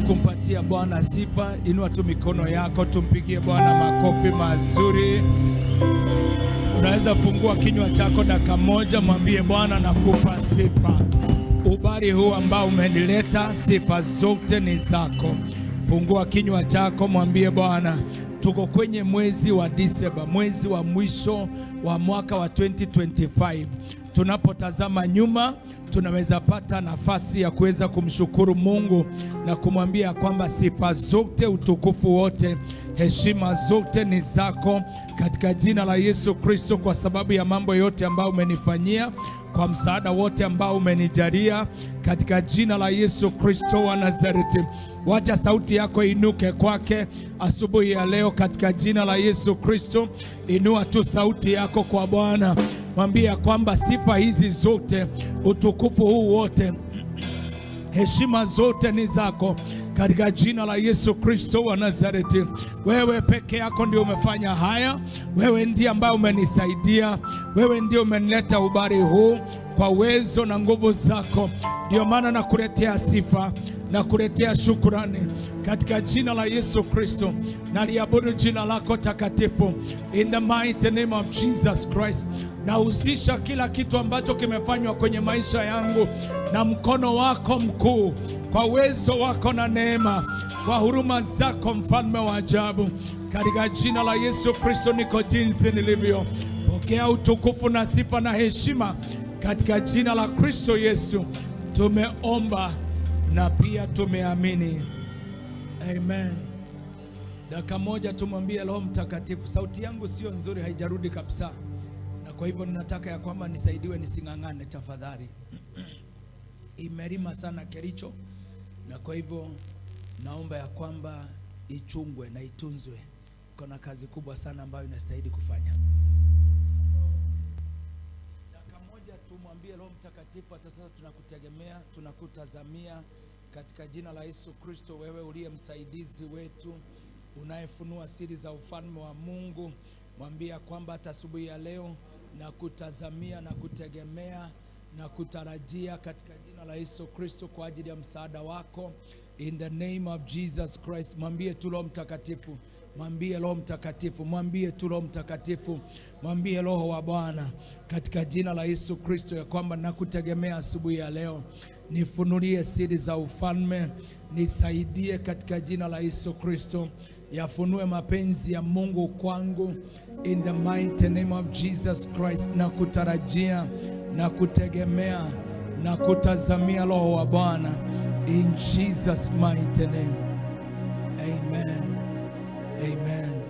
kumpatia Bwana sifa, inua tu mikono yako, tumpigie Bwana makofi mazuri. Unaweza fungua kinywa chako dakika moja, mwambie Bwana nakupa sifa. Ubari huu ambao umenileta, sifa zote ni zako. Fungua kinywa chako, mwambie Bwana. Tuko kwenye mwezi wa Disemba, mwezi wa mwisho wa mwaka wa 2025. Tunapotazama nyuma, tunaweza pata nafasi ya kuweza kumshukuru Mungu na kumwambia kwamba sifa zote, utukufu wote, heshima zote ni zako katika jina la Yesu Kristo, kwa sababu ya mambo yote ambayo umenifanyia, kwa msaada wote ambao umenijalia katika jina la Yesu Kristo wa Nazareti. Wacha sauti yako inuke kwake asubuhi ya leo katika jina la Yesu Kristo. Inua tu sauti yako kwa Bwana, mwambie kwamba sifa hizi zote, utukufu huu wote, heshima zote ni zako katika jina la Yesu Kristo wa Nazareti. Wewe peke yako ndio umefanya haya. Wewe ndiye ambaye umenisaidia. Wewe ndiye umenileta ubari huu kwa uwezo na nguvu zako. Ndio maana nakuletea sifa na kuletea shukrani katika jina la Yesu Kristo. Naliabudu jina lako takatifu in the mighty name of Jesus Christ. Nahusisha kila kitu ambacho kimefanywa kwenye maisha yangu na mkono wako mkuu, kwa uwezo wako na neema, kwa huruma zako, mfalme wa ajabu. Katika jina la Yesu Kristo niko jinsi nilivyo. Pokea utukufu na sifa na heshima katika jina la Kristo Yesu. Tumeomba na pia tumeamini. Amen. Dakika moja tumwambie Roho Mtakatifu. Sauti yangu sio nzuri, haijarudi kabisa, na kwa hivyo ninataka ya kwamba nisaidiwe nising'ang'ane tafadhali. Imerima sana Kericho, na kwa hivyo naomba ya kwamba ichungwe na itunzwe. Kuna kazi kubwa sana ambayo inastahili kufanya. Dakika moja tumwambie Roho Mtakatifu, hata sasa tunakutegemea, tunakutazamia katika jina la Yesu Kristo. Wewe uliye msaidizi wetu, unayefunua siri za ufalme wa Mungu, mwambie kwamba hata asubuhi ya leo na kutazamia na kutegemea na kutarajia katika jina la Yesu Kristo kwa ajili ya msaada wako in the name of Jesus Christ. Mwambie tu Roho Mtakatifu, mwambie Roho Mtakatifu, mwambie tu Roho Mtakatifu, mwambie Roho wa Bwana katika jina la Yesu Kristo ya kwamba nakutegemea asubuhi ya leo. Nifunulie siri za ufalme, nisaidie katika jina la Yesu Kristo. Yafunue mapenzi ya Mungu kwangu in the mighty name of Jesus Christ. Na kutarajia na kutegemea na kutazamia Roho wa Bwana in Jesus mighty name. Amen. Amen.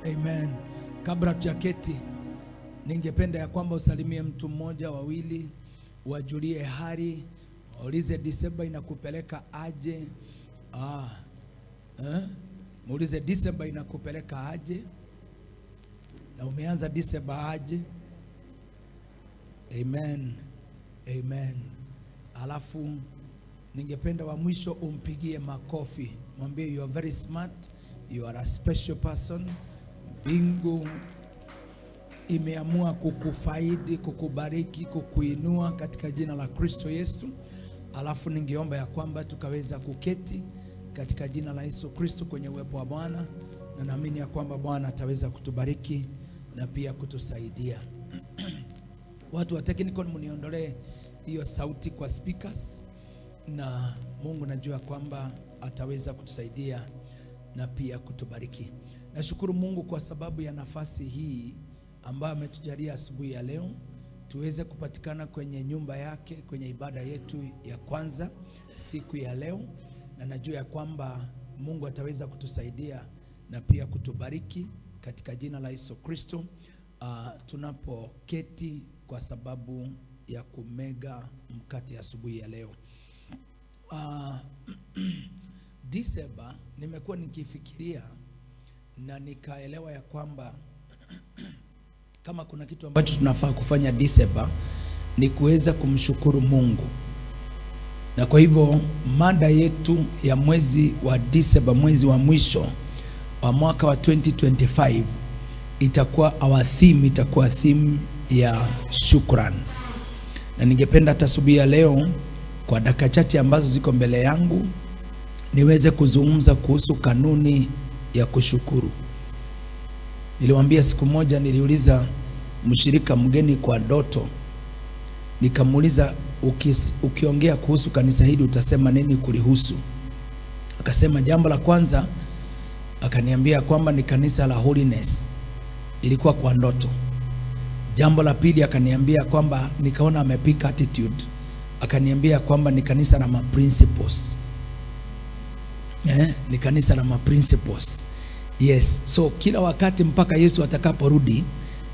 Amen. Kabla tujaketi, ningependa ya kwamba usalimie mtu mmoja wawili, wajulie hali, muulize Disemba inakupeleka aje? Muulize Disemba inakupeleka aje? Na umeanza Disemba aje? Amen. Amen. Alafu ningependa wa mwisho umpigie makofi. Mwambie you are very smart, you are a special person. Bingu imeamua kukufaidi, kukubariki, kukuinua katika jina la Kristo Yesu. Alafu ningeomba ya kwamba tukaweza kuketi katika jina la Yesu Kristo kwenye uwepo wa Bwana, na naamini ya kwamba Bwana ataweza kutubariki na pia kutusaidia. Watu wa technical, mniondolee hiyo sauti kwa speakers, na Mungu najua kwamba ataweza kutusaidia na pia kutubariki. Nashukuru Mungu kwa sababu ya nafasi hii ambayo ametujalia asubuhi ya leo tuweze kupatikana kwenye nyumba yake kwenye ibada yetu ya kwanza siku ya leo, na najua ya kwamba Mungu ataweza kutusaidia na pia kutubariki katika jina la Yesu Kristo tunapoketi kwa sababu ya kumega mkate asubuhi ya leo. Disemba nimekuwa nikifikiria na nikaelewa ya kwamba kama kuna kitu ambacho tunafaa kufanya Disemba ni kuweza kumshukuru Mungu. Na kwa hivyo mada yetu ya mwezi wa Disemba, mwezi wa mwisho wa mwaka wa 2025, itakuwa itakuwa theme ya shukrani. Na ningependa asubuhi ya leo kwa dakika chache ambazo ziko mbele yangu niweze kuzungumza kuhusu kanuni ya kushukuru. Niliwaambia siku moja, niliuliza mshirika mgeni kwa ndoto, nikamuuliza ukiongea kuhusu kanisa hili utasema nini kulihusu? Akasema jambo la kwanza, akaniambia kwamba ni kanisa la holiness. Ilikuwa kwa ndoto. Jambo la pili akaniambia kwamba nikaona amepick attitude, akaniambia kwamba ni kanisa la principles. Ni kanisa la principles. Yes, so kila wakati mpaka Yesu atakaporudi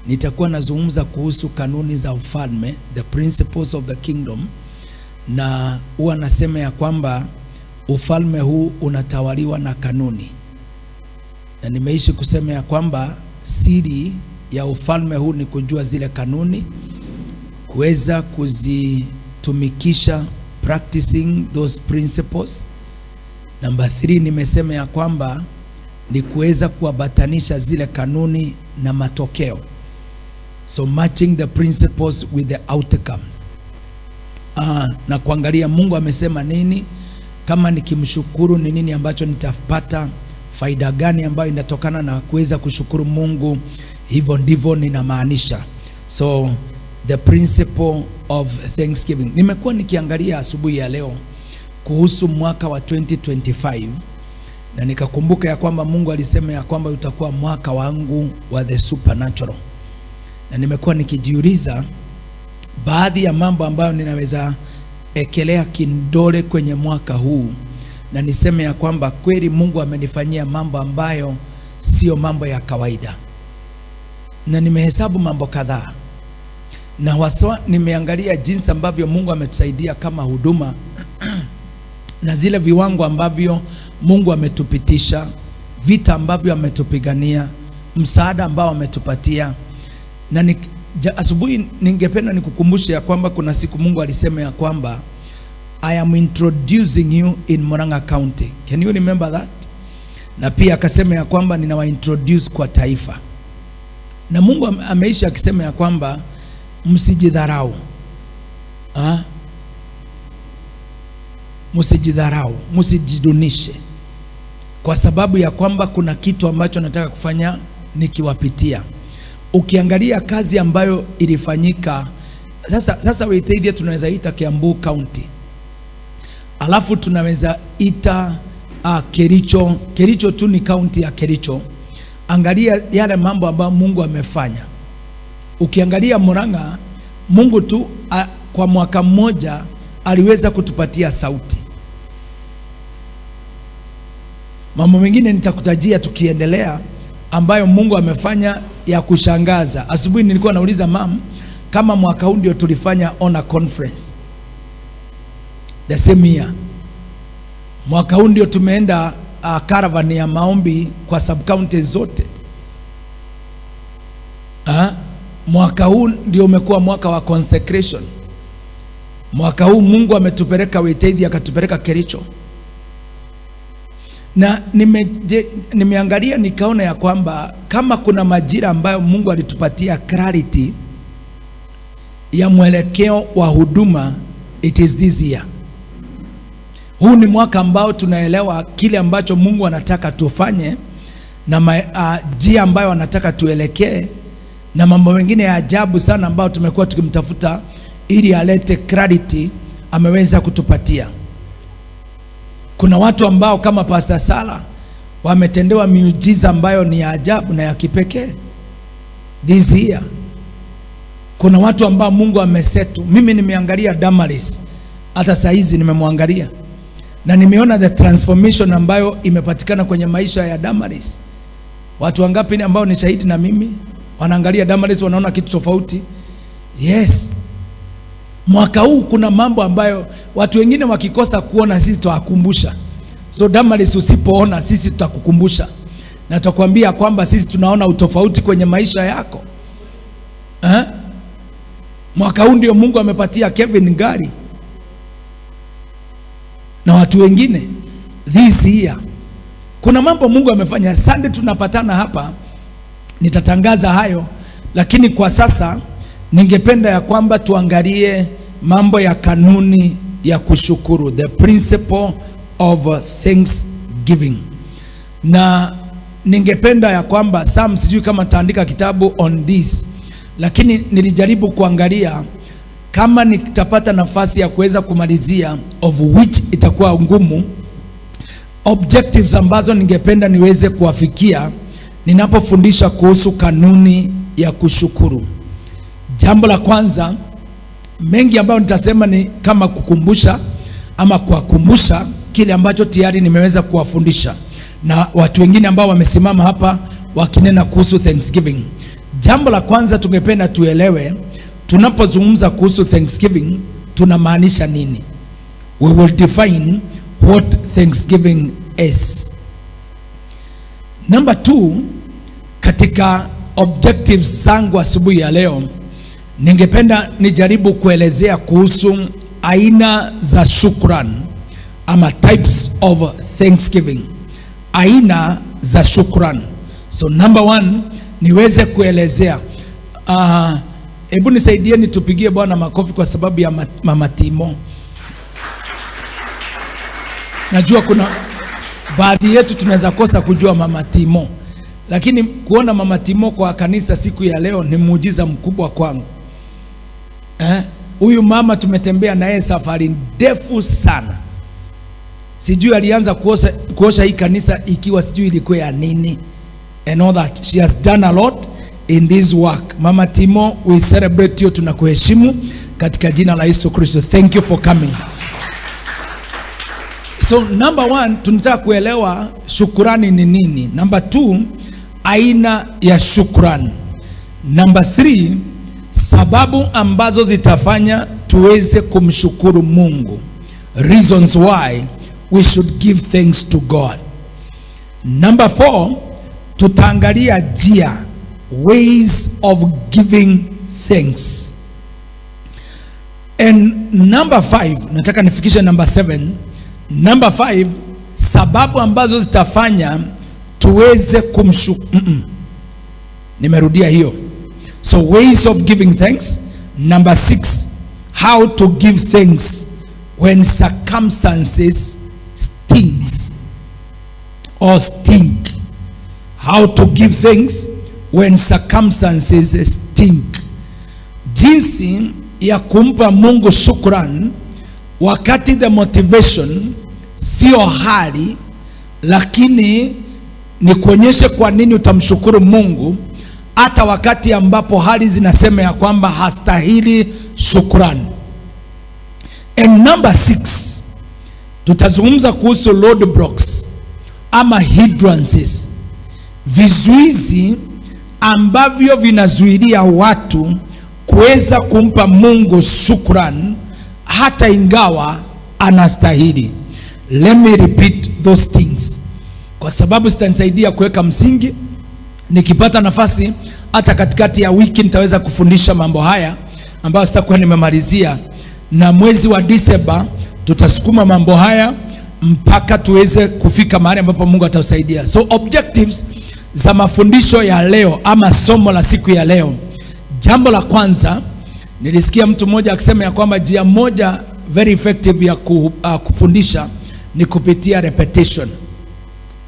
nitakuwa nazungumza kuhusu kanuni za ufalme, the principles of the kingdom, na huwa nasema ya kwamba ufalme huu unatawaliwa na kanuni, na nimeishi kusema ya kwamba siri ya ufalme huu ni kujua zile kanuni, kuweza kuzitumikisha, practicing those principles. Number 3, nimesema ya kwamba ni kuweza kuambatanisha zile kanuni na matokeo, so matching the principles with the outcome. Na kuangalia Mungu amesema nini, kama nikimshukuru ni nini ambacho nitapata, faida gani ambayo inatokana na kuweza kushukuru Mungu. Hivyo ndivyo ninamaanisha. So the principle of thanksgiving. Nimekuwa nikiangalia asubuhi ya leo kuhusu mwaka wa 2025, na nikakumbuka ya kwamba Mungu alisema ya kwamba utakuwa mwaka wangu wa the supernatural, na nimekuwa nikijiuliza baadhi ya mambo ambayo ninaweza ekelea kindole kwenye mwaka huu, na niseme ya kwamba kweli Mungu amenifanyia mambo ambayo sio mambo ya kawaida. Na nimehesabu mambo kadhaa, na waswa nimeangalia jinsi ambavyo Mungu ametusaidia kama huduma na zile viwango ambavyo Mungu ametupitisha, vita ambavyo ametupigania, msaada ambao ametupatia. Na asubuhi ningependa nikukumbushe ya kwamba kuna siku Mungu alisema ya kwamba I am introducing you in Murang'a County. Can you remember that? Na pia akasema ya kwamba ninawa introduce kwa taifa. Na Mungu ameishi akisema ya kwamba msijidharau. Msijidharau, msijidunishe, kwa sababu ya kwamba kuna kitu ambacho nataka kufanya nikiwapitia. Ukiangalia kazi ambayo ilifanyika, sasa Waitithia tunaweza ita Kiambu County, alafu tunaweza ita Kericho tu ni county ya Kericho. Angalia yale mambo ambayo Mungu amefanya. Ukiangalia Murang'a, Mungu tu kwa mwaka mmoja aliweza kutupatia sauti. Mambo mengine nitakutajia tukiendelea ambayo Mungu amefanya ya kushangaza. Asubuhi nilikuwa nauliza kama mwaka huu ndio tulifanya honor conference the same year. Mwaka huu ndio tumeenda caravan ya maombi kwa sub counties zote. Mwaka huu ndio umekuwa mwaka wa consecration. Mwaka huu Mungu ametupeleka Waitithia, akatupeleka Kericho. Na nimeangalia nikaona ya kwamba kama kuna majira ambayo Mungu alitupatia clarity ya mwelekeo wa huduma, it is this year. Huu ni mwaka ambao tunaelewa kile ambacho Mungu anataka tufanye na njia ambayo anataka tuelekee, na mambo mengine ya ajabu sana ambayo tumekuwa tukimtafuta ili alete clarity ameweza kutupatia. Kuna watu ambao kama Pastor Sala wametendewa miujiza ambayo ni ya ajabu na ya kipekee this year. Kuna watu ambao Mungu amesetu. Mimi nimeangalia Damaris, hata saa hizi nimemwangalia na nimeona the transformation ambayo imepatikana kwenye maisha ya Damaris. Watu wangapi ambao ni shahidi na mimi wanaangalia Damaris wanaona kitu tofauti? Yes. Mwaka huu kuna mambo ambayo watu wengine wakikosa kuona, sisi tutawakumbusha. So Damaris, usipoona sisi tutakukumbusha, na tutakwambia kwamba sisi tunaona utofauti kwenye maisha yako. Mwaka huu ndio Mungu amepatia Kevin Ngari na watu wengine this year. Kuna mambo Mungu amefanya. Sunday tunapatana hapa, nitatangaza hayo, lakini kwa sasa ningependa ya kwamba tuangalie mambo ya kanuni ya kushukuru, the principle of thanksgiving. Na ningependa ya kwamba sijui kama taandika kitabu on this, lakini nilijaribu kuangalia kama nitapata nafasi ya kuweza kumalizia, of which itakuwa ngumu, objectives ambazo ningependa niweze kuwafikia ninapofundisha kuhusu kanuni ya kushukuru. Jambo la kwanza, mengi ambayo nitasema ni kama kukumbusha ama kuwakumbusha kile ambacho tayari nimeweza kuwafundisha na watu wengine ambao wamesimama hapa wakinena kuhusu Thanksgiving. Jambo la kwanza tungependa tuelewe, tunapozungumza kuhusu Thanksgiving tunamaanisha nini? We will define what Thanksgiving is. Number 2, katika objectives zangu asubuhi ya leo, ningependa nijaribu kuelezea kuhusu aina za shukran ama types of Thanksgiving. Aina za shukran. So number 1, niweze kuelezea. Hebu nisaidieni tupigie Bwana makofi kwa sababu ya Mama Timo. Najua kuna baadhi yetu tunaweza kosa kujua Mama Timo, lakini kuona Mama Timo kwa kanisa siku ya leo ni muujiza mkubwa kwangu. Huyu mama tumetembea naye safari ndefu sana. Sijui alianza kuosha hii kanisa ikiwa sijui ilikuwa ya nini, and all that. She has done a lot in this work. Mama Timo, we celebrate you, tunakuheshimu katika jina la Yesu Kristo. Thank you for coming. So number 1, tunataka kuelewa shukrani ni nini. Number 2, aina ya shukrani. Number 3, sababu ambazo zitafanya tuweze kumshukuru Mungu. Reasons why we should give thanks to God. Number 4, tutaangalia njia, ways of giving thanks. And number 5, nataka nifikishe number 7. Number 5, sababu ambazo zitafanya tuweze nimerudia hiyo. So ways of giving thanks. Number 6, how to give thanks when circumstances stinks or stink. How to give thanks when circumstances stink. Jinsi ya kumpa Mungu shukran wakati the motivation sio hali, lakini ni kuonyeshe kwa nini utamshukuru Mungu hata wakati ambapo hali zinasema ya kwamba hastahili shukrani. And number 6, tutazungumza kuhusu roadblocks ama hindrances, vizuizi ambavyo vinazuilia watu kuweza kumpa Mungu shukrani hata ingawa anastahili. Let me repeat those things, kwa sababu zitanisaidia kuweka msingi. Nikipata nafasi hata katikati ya wiki nitaweza kufundisha mambo haya ambayo sitakuwa nimemalizia, na mwezi wa Disemba tutasukuma mambo haya mpaka tuweze kufika mahali ambapo Mungu atasaidia. So objectives za mafundisho ya leo ama somo la siku ya leo. Jambo la kwanza, nilisikia mtu mmoja akisema ya kwamba njia moja very effective ya kufundisha ni kupitia repetition,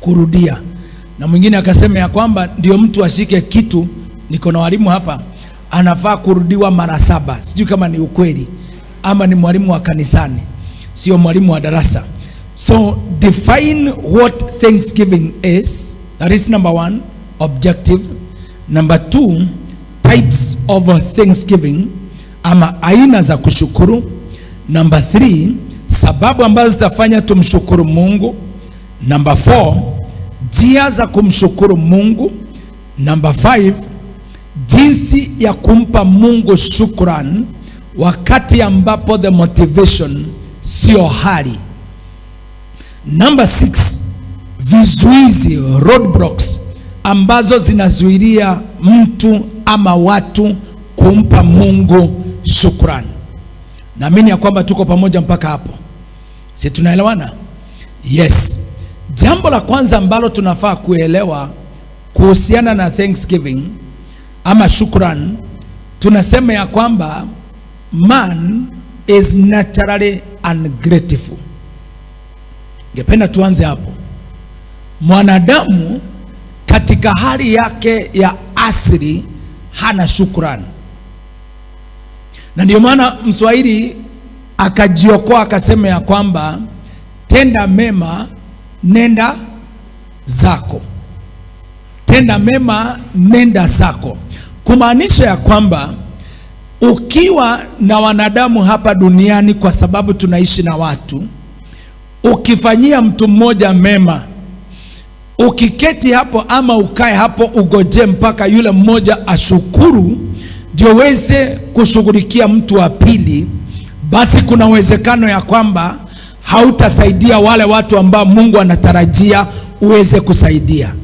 kurudia. Na mwingine akasema ya kwamba ndio mtu ashike kitu, niko na walimu hapa, anafaa kurudiwa mara 7. Sijui kama ni ukweli ama ni mwalimu wa kanisani, sio mwalimu wa darasa. So define what Thanksgiving is. That is number 1, objective. Number 2, types of Thanksgiving ama aina za kushukuru. Number 3, sababu ambazo zitafanya tumshukuru Mungu. Number 4, njia za kumshukuru Mungu. Number 5, jinsi ya kumpa Mungu shukrani wakati ambapo the motivation sio hali. Number 6, vizuizi, roadblocks ambazo zinazuilia mtu ama watu kumpa Mungu shukrani. Naamini ya kwamba tuko pamoja mpaka hapo. Si tunaelewana? Yes. Jambo la kwanza ambalo tunafaa kuelewa kuhusiana na Thanksgiving ama shukran, tunasema ya kwamba man is naturally ungrateful. Ningependa tuanze hapo. Mwanadamu katika hali yake ya asili hana shukrani, na ndio maana Mswahili akajiokoa akasema ya kwamba tenda mema nenda zako, tenda mema nenda zako, kumaanisha ya kwamba ukiwa na wanadamu hapa duniani, kwa sababu tunaishi na watu, ukifanyia mtu mmoja mema, ukiketi hapo ama ukae hapo ugoje mpaka yule mmoja ashukuru ndio weze kushughulikia mtu wa pili, basi kuna uwezekano ya kwamba hautasaidia wale watu ambao Mungu anatarajia uweze kusaidia.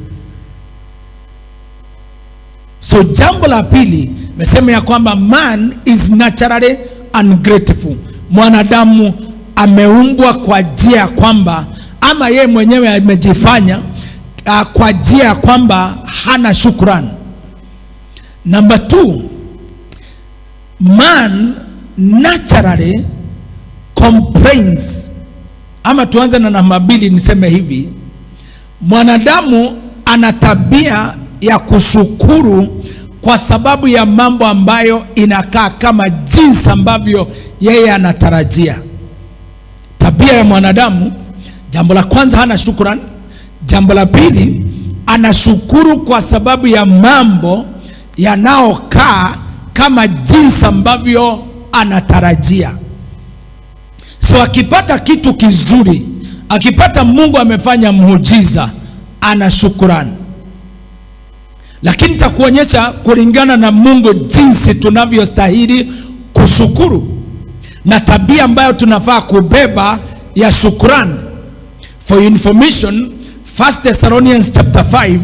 So jambo la pili mesema ya kwamba man is naturally ungrateful. Mwanadamu ameumbwa kwa njia ya kwamba, ama yeye mwenyewe amejifanya kwa njia ya kwamba hana shukrani. Number 2, man naturally complains. Ama tuanze na namba 2, niseme hivi, mwanadamu ana tabia ya kushukuru kwa sababu ya mambo ambayo inakaa kama jinsi ambavyo yeye anatarajia. Tabia ya mwanadamu, jambo la kwanza, hana shukrani. Jambo la pili, anashukuru kwa sababu ya mambo yanaokaa kama jinsi ambavyo anatarajia. So akipata kitu kizuri, akipata Mungu amefanya muujiza, ana shukrani. Lakini nitakuonyesha kulingana na Mungu jinsi tunavyostahili kushukuru na tabia ambayo tunafaa kubeba ya shukrani. For information, 1 Thessalonians chapter 5,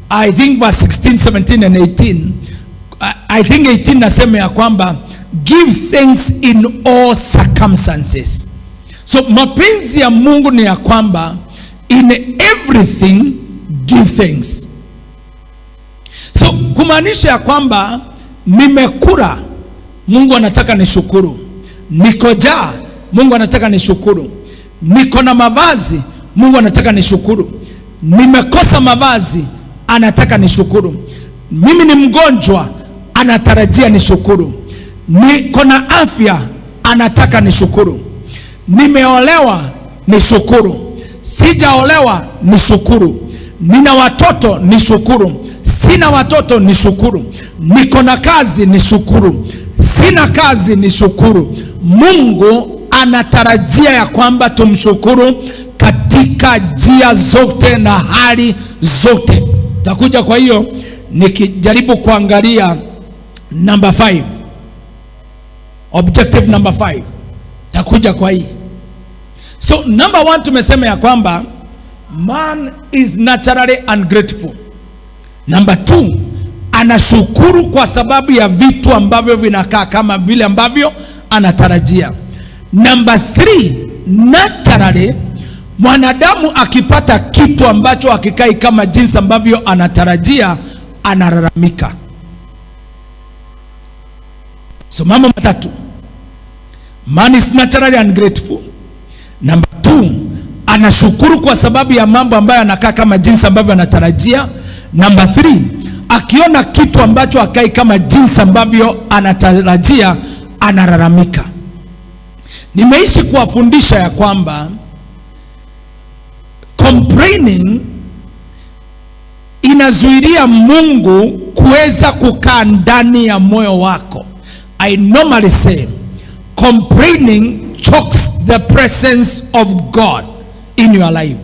I think verse 16, 17 and 18. I think 18 nasema ya kwamba give thanks in all circumstances. So mapenzi ya Mungu ni ya kwamba in everything give thanks. So kumaanisha ya kwamba nimekula, Mungu anataka nishukuru. Niko njaa, Mungu anataka nishukuru. Niko na mavazi, Mungu anataka nishukuru. Nimekosa mavazi, anataka nishukuru. Mimi ni mgonjwa, anatarajia nishukuru. Niko na afya, anataka nishukuru. Nimeolewa, nishukuru. Sijaolewa, nishukuru. Nina watoto, nishukuru. Sina watoto, nishukuru. Niko na kazi, nishukuru. Sina kazi, nishukuru. Mungu anatarajia ya kwamba tumshukuru katika njia zote na hali zote. Takuja kwa hiyo nikijaribu kuangalia number 5. Objective number 5. Takuja kwa hii. So number 1 tumesema ya kwamba man is naturally ungrateful. Number 2, anashukuru kwa sababu ya vitu ambavyo vinakaa kama vile ambavyo anatarajia. Number 3, naturally mwanadamu akipata kitu ambacho hakikai kama jinsi ambavyo anatarajia, analalamika. So mambo matatu. Man is naturally ungrateful. Number 2, anashukuru kwa sababu ya mambo ambayo anakaa kama jinsi ambavyo anatarajia. Number 3, akiona kitu ambacho hakai kama jinsi ambavyo anatarajia, analalamika. Nimeishi kuwafundisha ya kwamba complaining inazuilia Mungu kuweza kukaa ndani ya moyo wako. I normally say complaining chokes the presence of God in your life.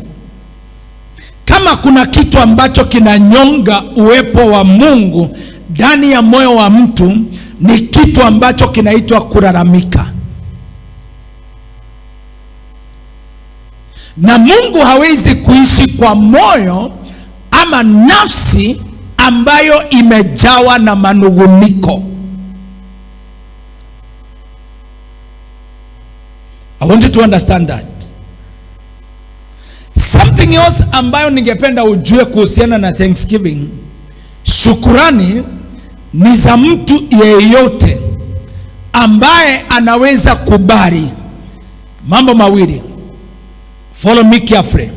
Kama kuna kitu ambacho kinanyonga uwepo wa Mungu ndani ya moyo wa mtu, ni kitu ambacho kinaitwa kulalamika. Na Mungu hawezi kuishi kwa moyo ama nafsi ambayo imejawa na manunguniko. I want you to understand that. Something else ambayo ningependa ujue kuhusiana na Thanksgiving, shukurani ni za mtu yeyote ambaye anaweza kubali mambo mawili. Follow me carefully.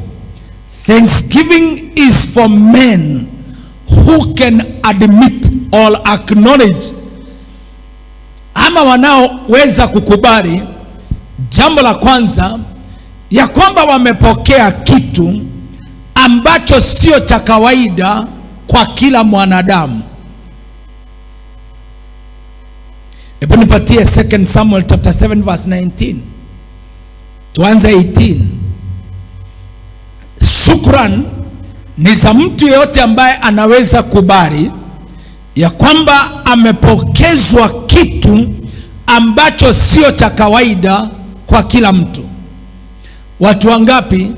Thanksgiving is for men who can admit or acknowledge, ama wanaoweza kukubali, jambo la kwanza, ya kwamba wamepokea kitu ambacho sio cha kawaida kwa kila mwanadamu. Hebu nipatie 2 Samuel chapter 7 verse 19. Tuanze 18. Shukran ni za mtu yeyote ambaye anaweza kubali ya kwamba amepokezwa kitu ambacho sio cha kawaida kwa kila mtu. Watu wangapi,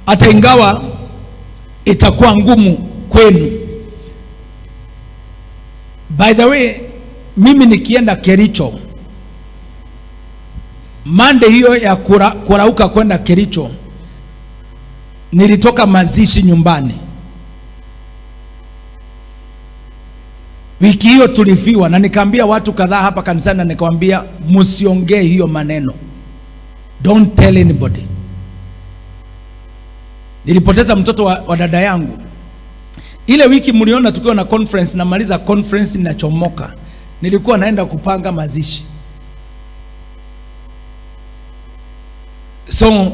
hata ingawa itakuwa ngumu kwenu? By the way, mimi nikienda Kericho Monday hiyo ya kurauka kwenda Kericho, nilitoka mazishi nyumbani. Wiki hiyo tulifiwa, na nikaambia watu kadhaa hapa kanisani, na nikawaambia msiongee hiyo maneno, don't tell anybody. Nilipoteza mtoto wa dada yangu. Ile wiki mliona tukiwa na conference, na maliza conference ninachomoka, nilikuwa naenda kupanga mazishi. So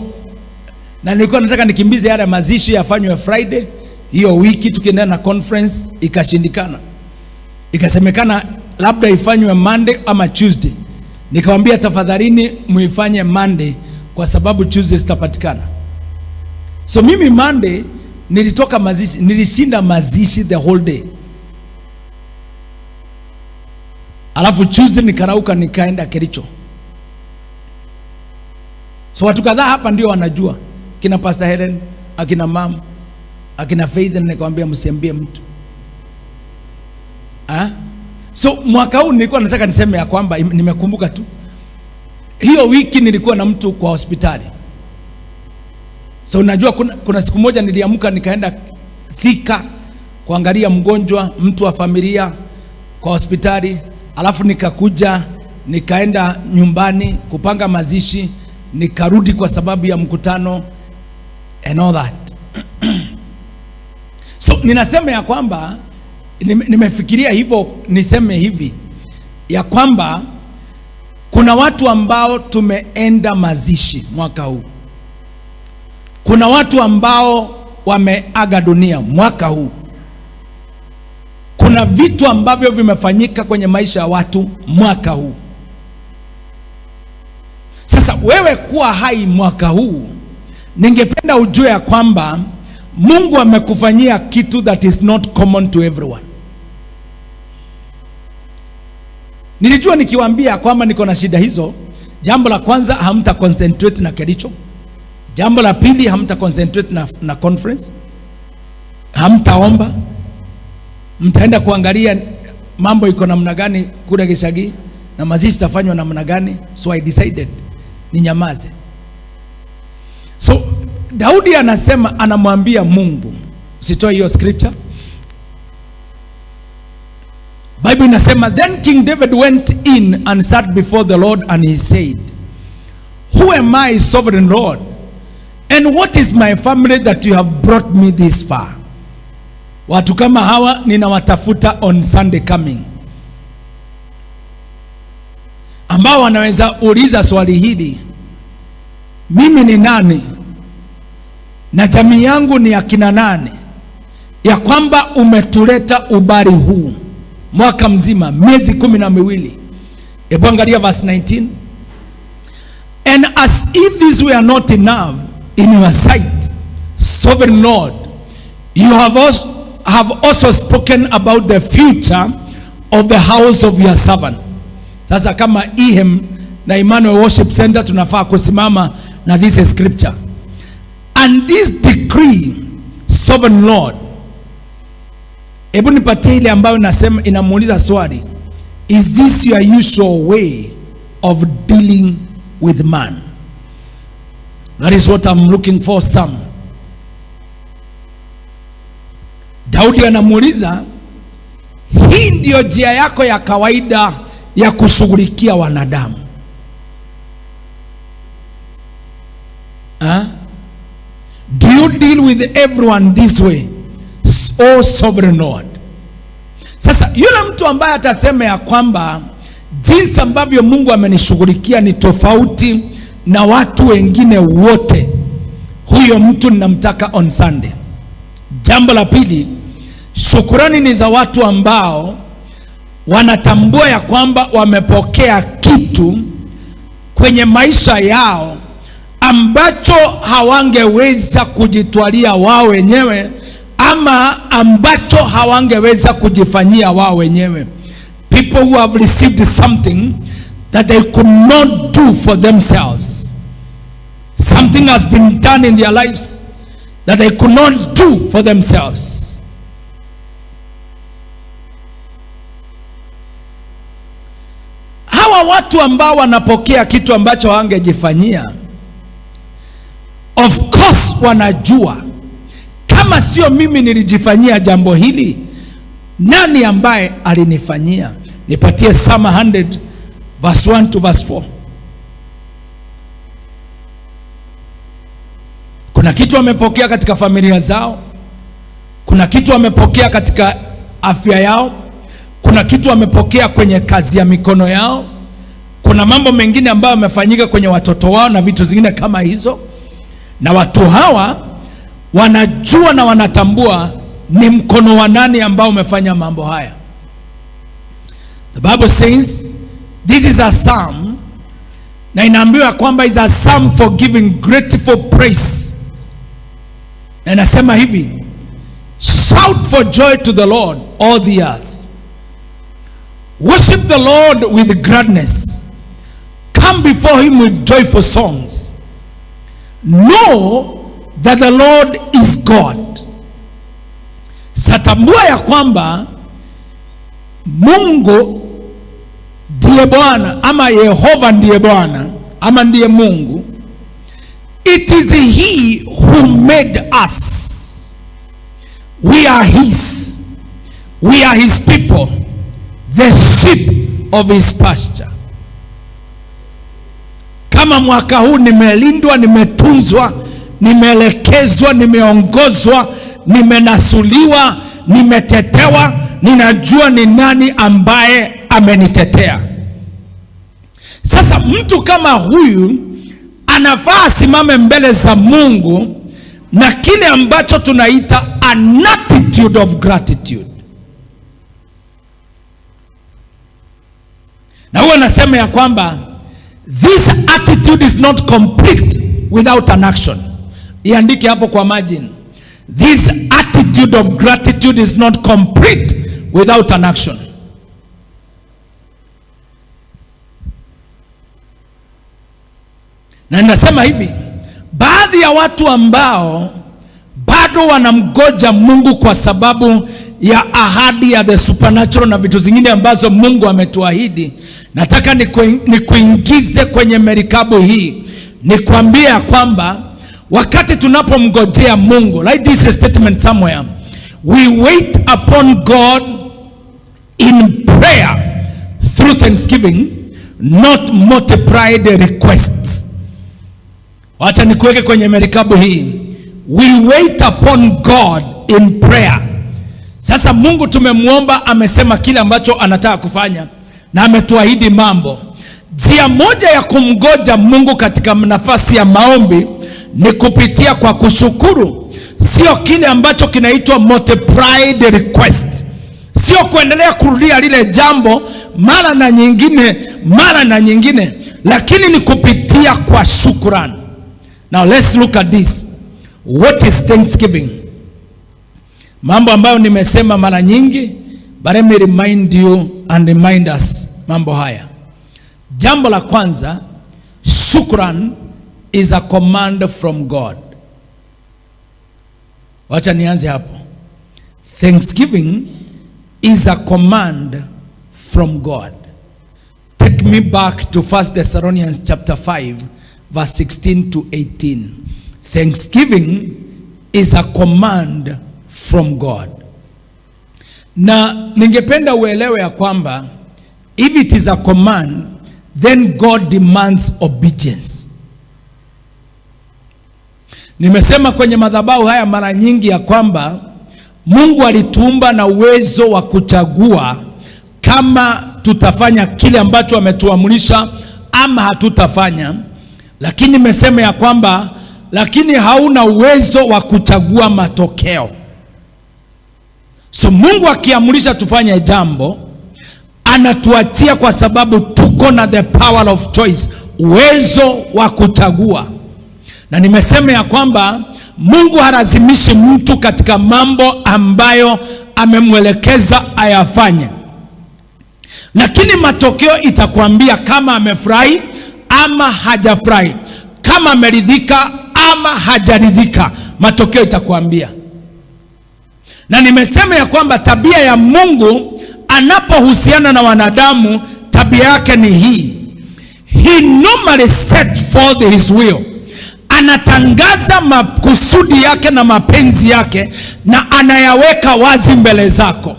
na nilikuwa nataka nikimbize yale mazishi yafanywe Friday hiyo wiki, tukienda na conference ikashindikana. Ikasemekana labda ifanywe Monday ama Tuesday. Nikamwambia tafadhalini muifanye Monday kwa sababu Tuesday sitapatikana. So mimi Monday nilitoka mazishi, nilishinda mazishi the whole day. Alafu Tuesday nikarauka nikaenda Kericho. So watu kadhaa hapa ndio wanajua, kina Pastor Helen, akina mama, akina Faith, na nikamwambia msiambie mtu. So mwaka huu nilikuwa nataka niseme ya kwamba nimekumbuka tu, hiyo wiki nilikuwa na mtu kwa hospitali. So unajua kuna siku moja niliamka nikaenda Thika kuangalia mgonjwa, mtu wa familia kwa hospitali. Alafu nikakuja nikaenda nyumbani kupanga mazishi, nikarudi kwa sababu ya mkutano and all that. So ninasema ya kwamba nimefikiria hivyo, niseme hivi ya kwamba kuna watu ambao tumeenda mazishi mwaka huu. Kuna watu ambao wameaga dunia mwaka huu. Kuna vitu ambavyo vimefanyika kwenye maisha ya watu mwaka huu. Sasa wewe kuwa hai mwaka huu, ningependa ujue ya kwamba Mungu amekufanyia kitu that is not common to everyone. Nilijua nikiwaambia kwamba niko na shida hizo, jambo la kwanza hamta concentrate na Kericho. Jambo la pili hamta concentrate na conference. Hamtaomba. Mtaenda kuangalia mambo iko namna gani kule Gishagi na mazishi tafanywa namna gani. So I decided ninyamaze. So Daudi anasema, anamwambia Mungu, usitoe hiyo scripture. Bible inasema, then King David went in and sat before the Lord, and he said, who am I, sovereign Lord? And what is my family that you have brought me this far? Watu kama hawa ninawatafuta on Sunday coming, ambao wanaweza uliza swali hili, mimi ni nani na jamii yangu ni akina nani, ya kwamba umetuleta ubari huu mwaka mzima, miezi 12. Hebu angalia verse 19. And as if this were not enough in your sight, sovereign Lord, you have also spoken about the future of the house of your servant. Sasa kama Ehem na Emmanuel Worship Center tunafaa kusimama na this scripture. And this decree, sovereign Lord. Hebu nipatie ile ambayo nasema, inamuuliza swali, is this your usual way of dealing with man? That is what I'm looking for some. Daudi anamuuliza, hii ndio njia yako ya kawaida ya kushughulikia wanadamu? deal with everyone this way, O sovereign Lord. Sasa yule mtu ambaye atasema ya kwamba jinsi ambavyo Mungu amenishughulikia ni tofauti na watu wengine wote, huyo mtu ninamtaka on Sunday. Jambo la pili, shukrani ni za watu ambao wanatambua ya kwamba wamepokea kitu kwenye maisha yao ambacho hawangeweza kujitwalia wao wenyewe, ama ambacho hawangeweza kujifanyia wao wenyewe. People who have received something that they could not do for themselves. Something has been done in their lives that they could not do for themselves. Hawa watu ambao wanapokea kitu ambacho hawangejifanyia, of course wanajua kama sio mimi nilijifanyia jambo hili, nani ambaye alinifanyia? Nipatie Psalm 100 verse 1 to verse 4. Kuna kitu wamepokea katika familia zao, kuna kitu wamepokea katika afya yao, kuna kitu wamepokea kwenye kazi ya mikono yao, kuna mambo mengine ambayo yamefanyika kwenye watoto wao na vitu zingine kama hizo. Na watu hawa wanajua na wanatambua ni mkono wa nani ambao umefanya mambo haya. The Bible says this is a psalm, na inaambiwa kwamba is a psalm for giving grateful praise. Na inasema hivi, shout for joy to the Lord, all the earth. Worship the Lord with gladness. Come before him with joyful songs. Know that the Lord is God. Satambua ya kwamba Mungu ndiye Bwana, ama Yehova ndiye Bwana, ama ndiye Mungu. It is he who made us. We are his. We are his people, the sheep of his pasture. Kama mwaka huu nimelindwa, nimetunzwa, nimeelekezwa, nimeongozwa, nimenasuliwa, nimetetewa, ninajua ni nani ambaye amenitetea. Sasa mtu kama huyu anafaa simame mbele za Mungu na kile ambacho tunaita an attitude of gratitude. Na huwa nasema ya kwamba this attitude is not complete without an action. Iandike hapo kwa margin. This attitude of gratitude is not complete without an action. Na ninasema hivi, baadhi ya watu ambao bado wanamgoja Mungu kwa sababu ya ahadi ya the supernatural na vitu zingine ambazo Mungu ametuahidi, nataka nikuingize kwenye merikabu hii, nikwambie kwamba wakati tunapomgojea Mungu, like this statement somewhere, we wait upon God in prayer through thanksgiving, not multiplied requests. Wacha nikuweke kwenye merikabu hii, we wait upon God in prayer. Sasa Mungu tumemuomba, amesema kile ambacho anataka kufanya na ametuahidi mambo. Njia moja ya kumgoja Mungu katika nafasi ya maombi ni kupitia kwa kushukuru. Sio kile ambacho kinaitwa multiplied request. Sio kuendelea kurudia lile jambo mara na nyingine, lakini ni kupitia kwa shukrani. Now let's look at this. What is thanksgiving? Mambo ambayo nimesema mara nyingi, but let me remind you and remind us mambo haya. Jambo la kwanza, shukran is a command from God. Wacha nianze hapo. Thanksgiving is a command from God. Take me back to 1 Thessalonians chapter 5 verse 16 to 18. Thanksgiving is a command from God. Na ningependa uelewe ya kwamba if it is a command, then God demands obedience. Nimesema kwenye madhabahu haya mara nyingi ya kwamba Mungu alituumba na uwezo wa kuchagua kama tutafanya kile ambacho ametuamrisha ama hatutafanya. Lakini nimesema ya kwamba lakini hauna uwezo wa kuchagua matokeo. So Mungu akiamrisha tufanye jambo, anatuachia kwa sababu tuko na the power of choice, uwezo wa kuchagua. Na nimesema ya kwamba Mungu halazimishi mtu katika mambo ambayo amemwelekeza ayafanye, lakini matokeo itakwambia kama amefurahi ama hajafurahi, kama ameridhika ama hajaridhika, matokeo itakwambia. Na nimesema ya kwamba tabia ya Mungu anapohusiana na wanadamu, tabia yake ni hii: he normally set forth his will. Anatangaza makusudi yake na mapenzi yake na anayaweka wazi mbele zako,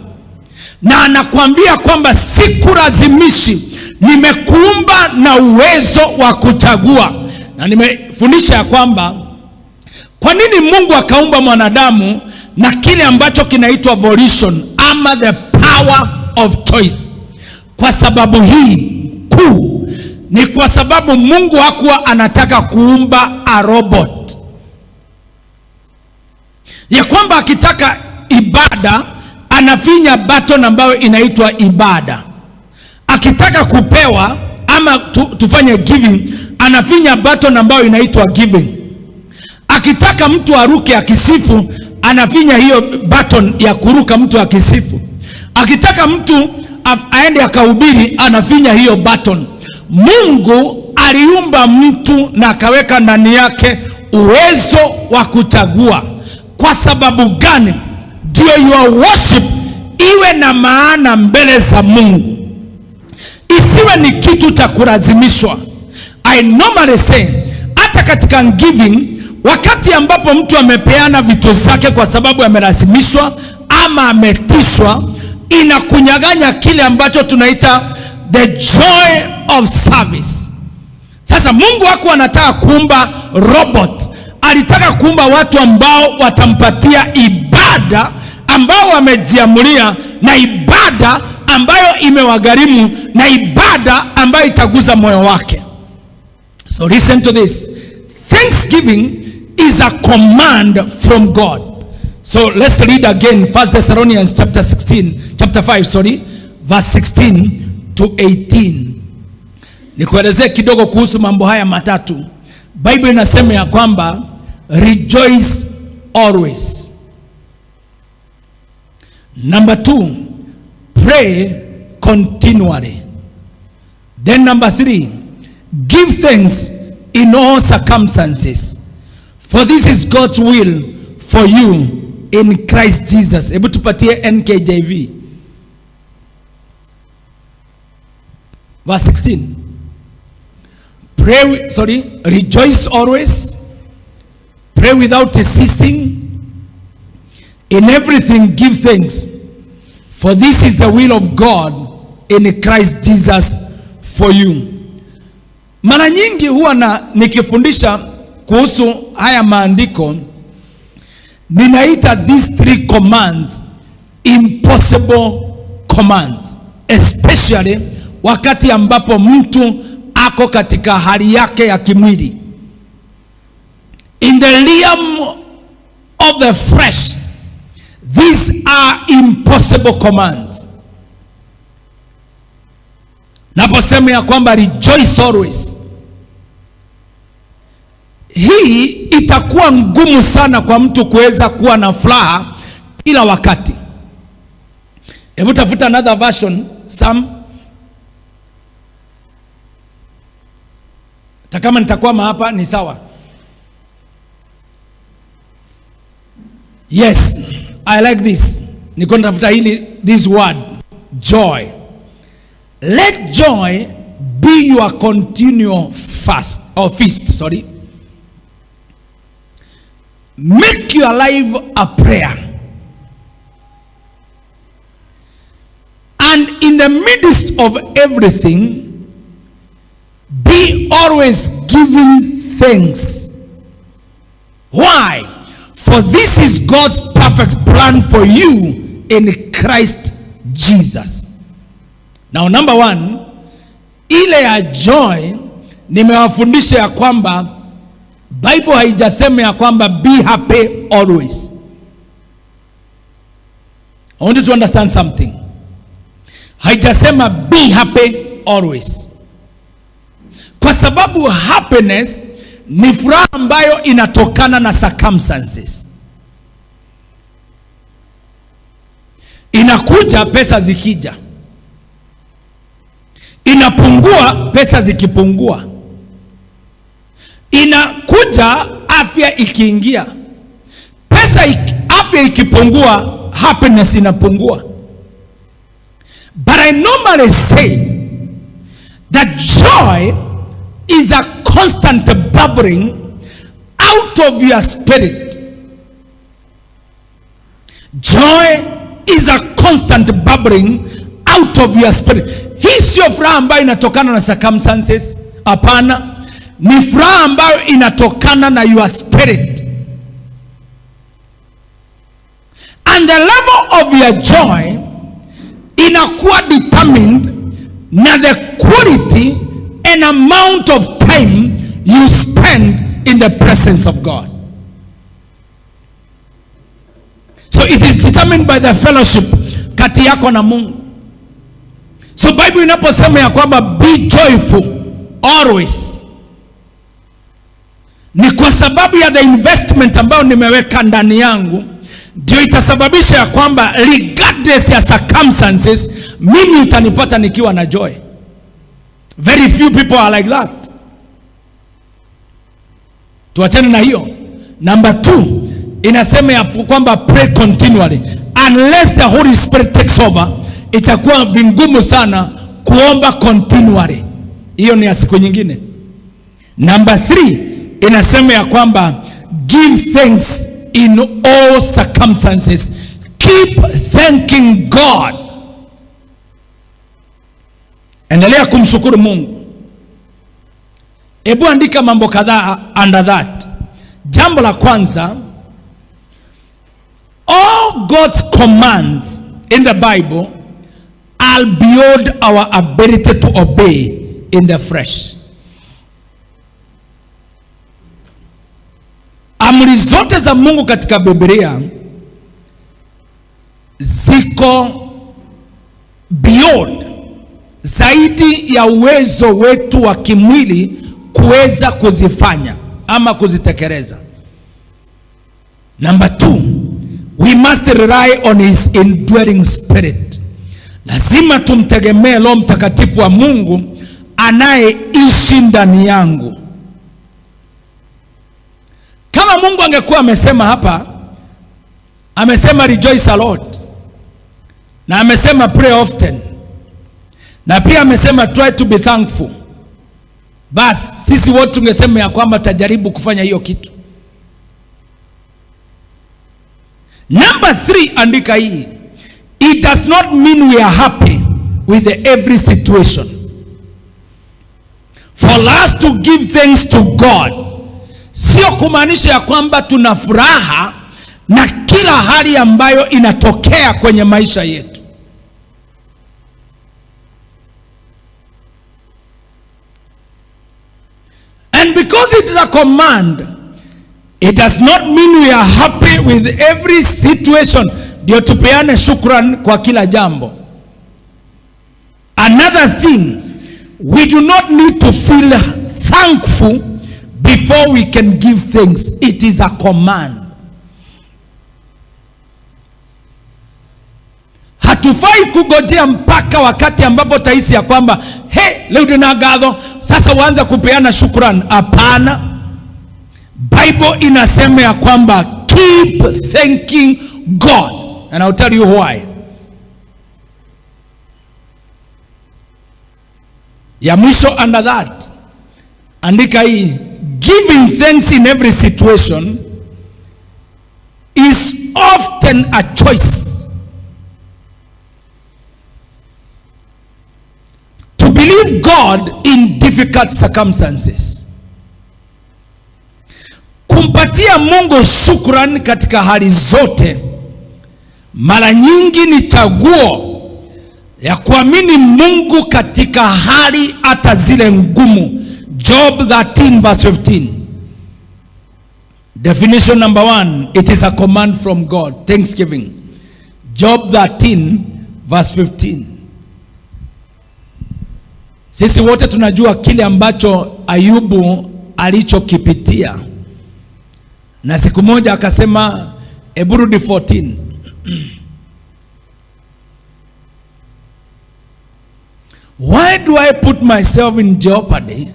na anakuambia kwamba sikulazimishi, nimekuumba na uwezo wa kuchagua. Na nimefundisha ya kwamba kwa nini Mungu akaumba mwanadamu na kile ambacho kinaitwa volition ama the power of choice. Kwa sababu hii kuu, ni kwa sababu Mungu hakuwa anataka kuumba a robot, ya kwamba akitaka ibada anafinya button ambayo inaitwa ibada. Akitaka kupewa ama tufanye giving, anafinya button ambayo inaitwa giving. Akitaka mtu aruke akisifu, anafinya hiyo button ya kuruka mtu akisifu. Akitaka mtu aende akahubiri, anafinya hiyo button. Mungu aliumba mtu na akaweka ndani yake uwezo wa kuchagua. Kwa sababu gani? Ndio your worship iwe na maana mbele za Mungu, isiwe ni kitu cha kulazimishwa. I normally say, hata katika giving, wakati ambapo mtu amepeana vitu zake kwa sababu amelazimishwa ama ametishwa, inakunyaganya kile ambacho tunaita the joy of service. Sasa Mungu hakuwa anataka kuumba robot, alitaka kuumba watu ambao watampatia ibada ambao wamejiamulia, na ibada ambayo imewagharimu, na ibada ambayo itaguza moyo wake. So listen to this. Thanksgiving is a command from God. So let's read again 1 Thessalonians chapter 5, verse 16 to 18. Nikuelezee kidogo kuhusu mambo haya matatu. Bible inasema ya kwamba rejoice always. Number 2, pray continually. Then number 3, give thanks in all circumstances, for this is God's will for you in Christ Jesus. Hebu tupatie NKJV. Verse 16. Rejoice always, pray without ceasing, in everything give thanks, for this is the will of God in Christ Jesus for you. Mara nyingi huwa nikifundisha kuhusu haya maandiko, ninaita these 3 commands impossible commands, especially wakati ambapo mtu ako katika hali yake ya kimwili. In the realm of the flesh, these are impossible commands. Naposema ya kwamba rejoice always, hii itakuwa ngumu sana kwa mtu kuweza kuwa na furaha kila wakati. Hebu tafuta another version, some. Kama nitakwama hapa ni sawa. Yes, I like this. Niko natafuta this word joy. Let joy be your continual feast. Make your life a prayer. And in the midst of everything, be always giving thanks. Why? For this is God's perfect plan for you in Christ Jesus. Now number one, ile ya joy nimewafundisha ya kwamba Bible haijasema ya kwamba be happy always. I want you to understand something. Haijasema be happy always. Kwa sababu happiness ni furaha ambayo inatokana na circumstances. Inakuja pesa zikija. Inapungua pesa zikipungua. Inakuja afya ikiingia. Afya ikipungua, happiness inapungua. But I normally say that joy is a constant bubbling out of your spirit. Joy is a constant bubbling out of your spirit. Hii sio furaha ambayo inatokana na circumstances. Hapana. Ni furaha ambayo inatokana na your spirit. And the level of your joy inakuwa determined na the quality and amount of time you spend in the presence of God. So it is determined by the fellowship kati yako na Mungu. So Bible inaposema ya kwamba be joyful always, ni kwa sababu ya the investment ambayo nimeweka ndani yangu, ndio itasababisha ya kwamba regardless ya circumstances, mimi utanipata nikiwa na joy. Very few people are like that. Tuachane na hiyo. Number 2, inasema ya kwamba pray continually. Unless the Holy Spirit takes over, itakuwa vingumu sana kuomba continually. Hiyo ni ya siku nyingine. Number 3, inasema ya kwamba give thanks in all circumstances. Keep thanking God. Endelea kumshukuru Mungu. Ebu andika mambo kadhaa under that. Jambo la kwanza, all God's commands in the Bible are beyond our ability to obey in the flesh. Amri zote za Mungu katika Biblia ziko beyond, zaidi ya uwezo wetu wa kimwili kuweza kuzifanya ama kuzitekeleza. Number 2, we must rely on his indwelling spirit. Lazima tumtegemee Roho Mtakatifu wa Mungu anayeishi ndani yangu. Kama Mungu angekuwa amesema hapa, amesema rejoice a lot, na amesema pray often, na pia amesema try to be thankful, bas sisi wote tungesema ya kwamba tajaribu kufanya hiyo kitu. Number 3, andika hii. It does not mean we are happy with every situation. For us to give thanks to God, sio kumaanisha ya kwamba tuna furaha na kila hali ambayo inatokea kwenye maisha yetu. And because it is a command, it does not mean we are happy with every situation. Ndio tupeane shukran kwa kila jambo. Another thing, we do not need to feel thankful before we can give thanks. It is a command. Hatufai kugojea mpaka wakati ambapo tahisi ya kwamba leo tunagadho sasa uanze kupeana shukran. Hapana. Bible inasema ya kwamba keep thanking God, and I'll tell you why. Ya mwisho under that, andika hii. Giving thanks in every situation is often a choice. To believe God in difficult circumstances. Kumpatia Mungu shukrani katika hali zote mara nyingi ni chaguo ya kuamini Mungu katika hali hata zile ngumu. Job 13 verse 15. Definition number 1, it is a command from God. Thanksgiving. Job 13 verse 15. Sisi wote tunajua kile ambacho Ayubu alichokipitia, na siku moja akasema, hebu rudi 14. Why do I put myself in jeopardy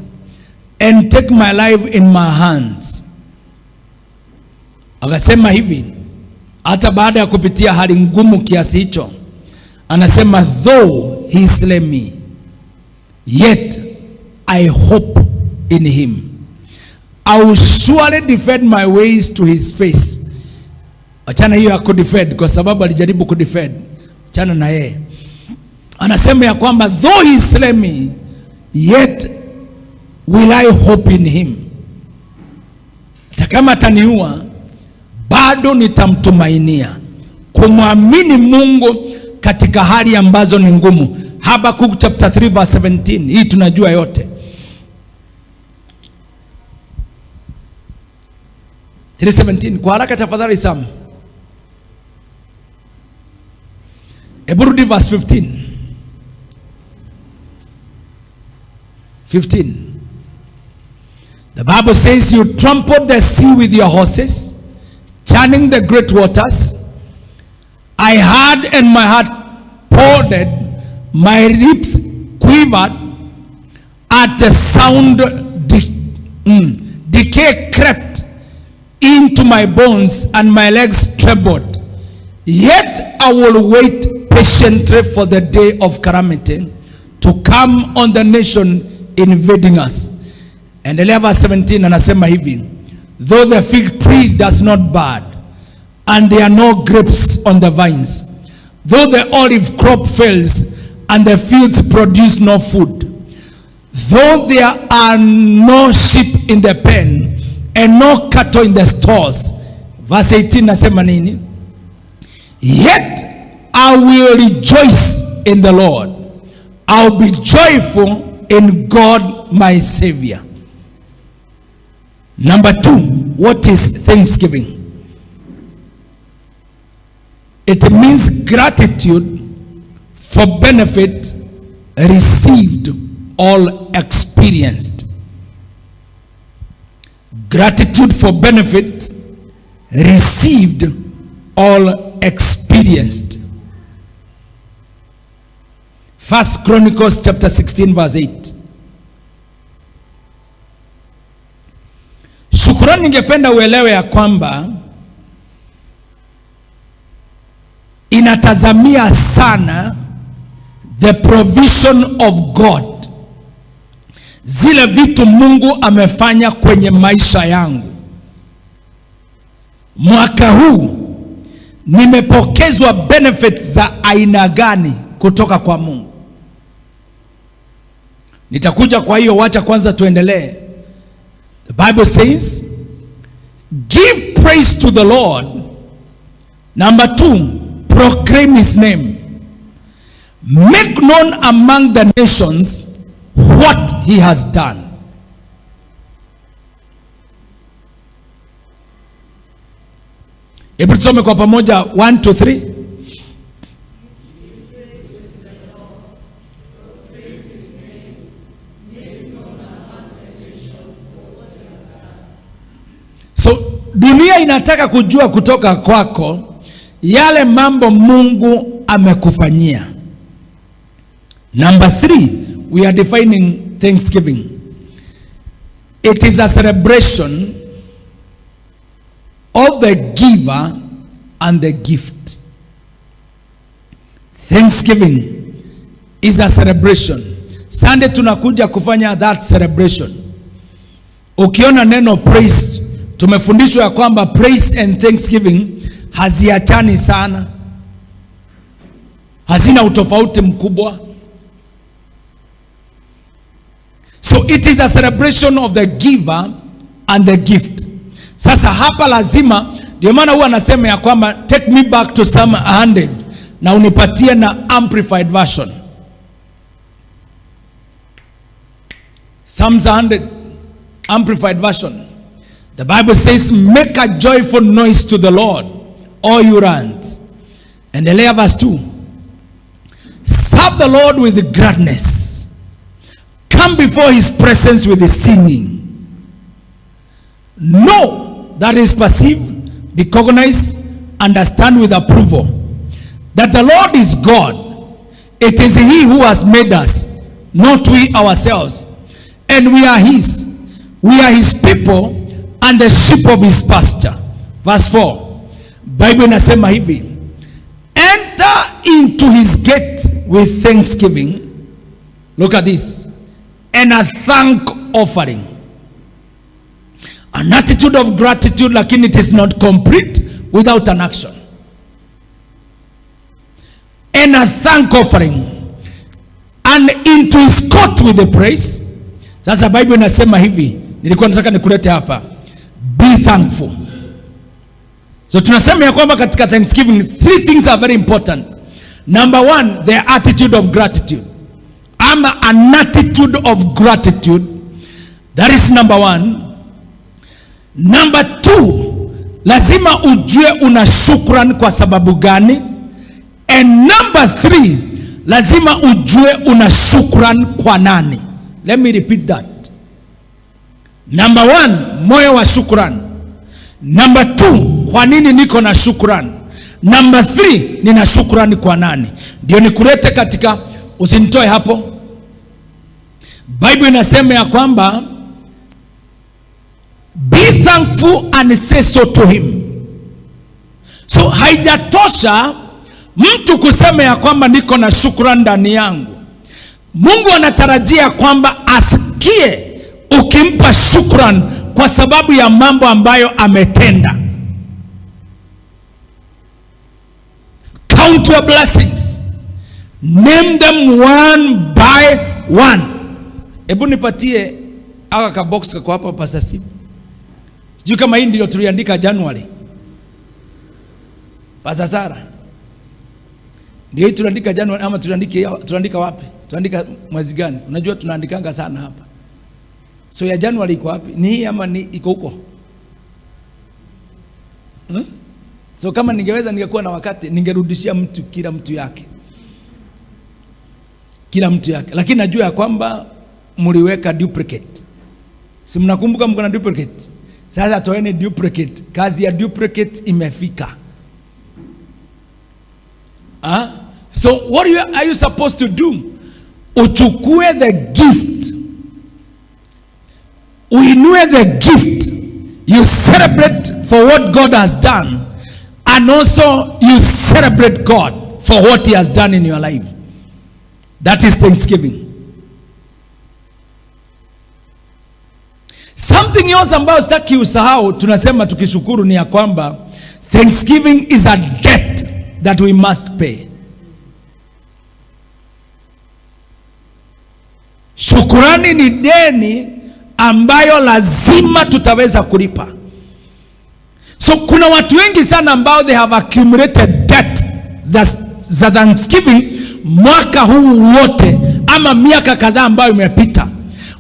and take my life in my hands? Akasema hivi, hata baada ya kupitia hali ngumu kiasi hicho, anasema though he slay me, yet I hope in him. I will surely defend my ways to his face. Achana hiyo ya kudefend, kwa sababu alijaribu kudefend. Achana na yeye. Anasema ya kwamba though he slay me, yet will I hope in him. Hata kama ataniua, bado nitamtumainia. Kumwamini Mungu katika hali ambazo ni ngumu. Habakkuk chapter 3 verse 17. Hii tunajua yote. 3:17. Kwa haraka tafadhali Sam. Hebu rudi verse 15. 15. The Bible says you trampled the sea with your horses, churning the great waters. I heard and my heart pounded, my lips quivered at the sound. Decay crept into my bones and my legs trembled. Yet I will wait patiently for the day of calamity to come on the nation invading us. And 11:17 anasema hivi, though the fig tree does not bud and there are no grapes on the vines, though the olive crop fails and the fields produce no food, though there are no sheep in the pen and no cattle in the stores. Verse 18 nasema nini? Yet I will rejoice in the Lord. I will be joyful in God my Savior. Number 2, what is thanksgiving? It means gratitude for benefit received or experienced. Gratitude for benefit received or experienced. 1 Chronicles chapter 16 verse 8. Shukrani, ningependa uelewe ya kwamba inatazamia sana the provision of God. Zile vitu Mungu amefanya kwenye maisha yangu. Mwaka huu nimepokezwa benefits za aina gani kutoka kwa Mungu? Nitakuja kwa hiyo, wacha kwanza tuendelee. The Bible says, give praise to the Lord. Number 2, proclaim his name. Make known among the nations what he has done. Hebu tusome kwa pamoja 1 to 3. So dunia inataka kujua kutoka kwako yale mambo Mungu amekufanyia. Number 3, we are defining thanksgiving. It is a celebration of the giver and the gift. Thanksgiving is a celebration. Sunday tunakuja kufanya that celebration. Ukiona neno praise, tumefundishwa ya kwamba praise and thanksgiving haziachani sana, hazina utofauti mkubwa. So it is a celebration of the giver and the gift. Sasa hapa lazima, ndio maana huwa anasema ya kwamba take me back to Psalm 100 na unipatie na amplified version. Psalms 100 amplified version. The Bible says, make a joyful noise to the Lord, all you lands. Endelea verse 2. Serve the Lord with gladness. Come before his presence with singing. Know that is perceive, recognize, understand with approval that the Lord is God. It is he who has made us, not we ourselves. And we are his. We are his people and the sheep of his pasture. Verse 4. Bible inasema hivi. Enter into his gate with thanksgiving. Look at this. And a thank offering. An attitude of gratitude, lakini it is not complete without an action. And a thank offering. And into his court with the praise. Sasa Bible inasema hivi. Nilikuwa nataka nikulete hapa. Be thankful. So tunasema ya kwamba katika Thanksgiving, 3 things are very important. Number 1, the attitude of gratitude. Ama an attitude of gratitude. That is number 1. Number 2, lazima ujue una shukran kwa sababu gani. And number 3, lazima ujue una shukran kwa nani. Let me repeat that. Number 1, moyo wa shukran. Number 2, kwa nini niko na shukran. Number 3, nina shukran kwa nani. Ndio nikulete katika, usinitoe hapo. Bible inasema ya kwamba be thankful and say so to him. So haijatosha mtu kusema ya kwamba niko na shukran ndani yangu. Mungu anatarajia kwamba asikie ukimpa shukran kwa sababu ya mambo ambayo ametenda. Count your blessings. Name them one by one. Hebu nipatie aka ka box kako hapa Pastor Steve. Sijui kama hii ndio tuliandika January. Pastor Sara. Ndio tuliandika January ama tuliandika wapi? Tunaandika mwezi gani? Unajua tunaandikanga sana hapa. So ya January iko wapi? Ni hii ama ni iko huko? So kama ningeweza ningekuwa na wakati ningerudishia kila mtu yake. Kila mtu yake. Lakini najua ya kwamba mliweka duplicate. Si mnakumbuka mko na duplicate? Sasa toeni duplicate. Kazi ya duplicate imefika. So what are you supposed to do? Uchukue the gift. Uinue the gift. You celebrate for what God has done. And also you celebrate God for what he has done in your life. That is Thanksgiving. Something else ambayo sitaki usahau, tunasema tukishukuru ni ya kwamba Thanksgiving is a debt that we must pay. Shukurani ni deni ambayo lazima tutaweza kulipa. So kuna watu wengi sana ambao they have accumulated debt za Thanksgiving mwaka huu wote ama miaka kadhaa ambayo imepita.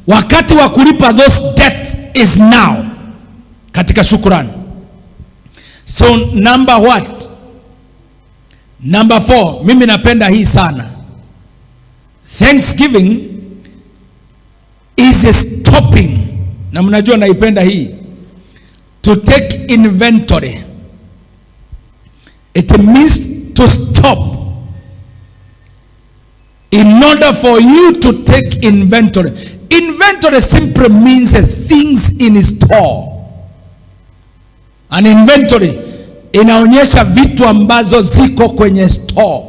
Wakati wa kulipa those debt is now katika shukrani. So number what? Number 4, mimi napenda hii sana. Thanksgiving is a stopping. Na mnajua naipenda hii. To take inventory. It means to stop. In order for you to take inventory. Inventory simply means things in store. An inventory inaonyesha vitu ambazo ziko kwenye store.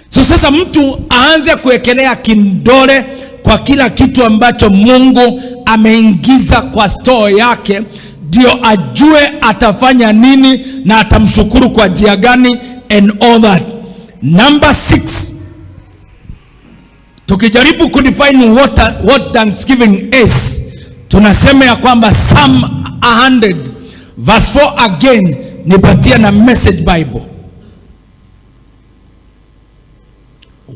So sasa mtu aanze kuwekelea kindole kwa kila kitu ambacho Mungu ameingiza kwa store yake, ndio ajue atafanya nini na atamshukuru kwa njia gani and all that. Number 6. Tukijaribu kudefine what Thanksgiving is, tunasema ya kwamba Psalm 100 verse 4 again, nipatia na Message Bible.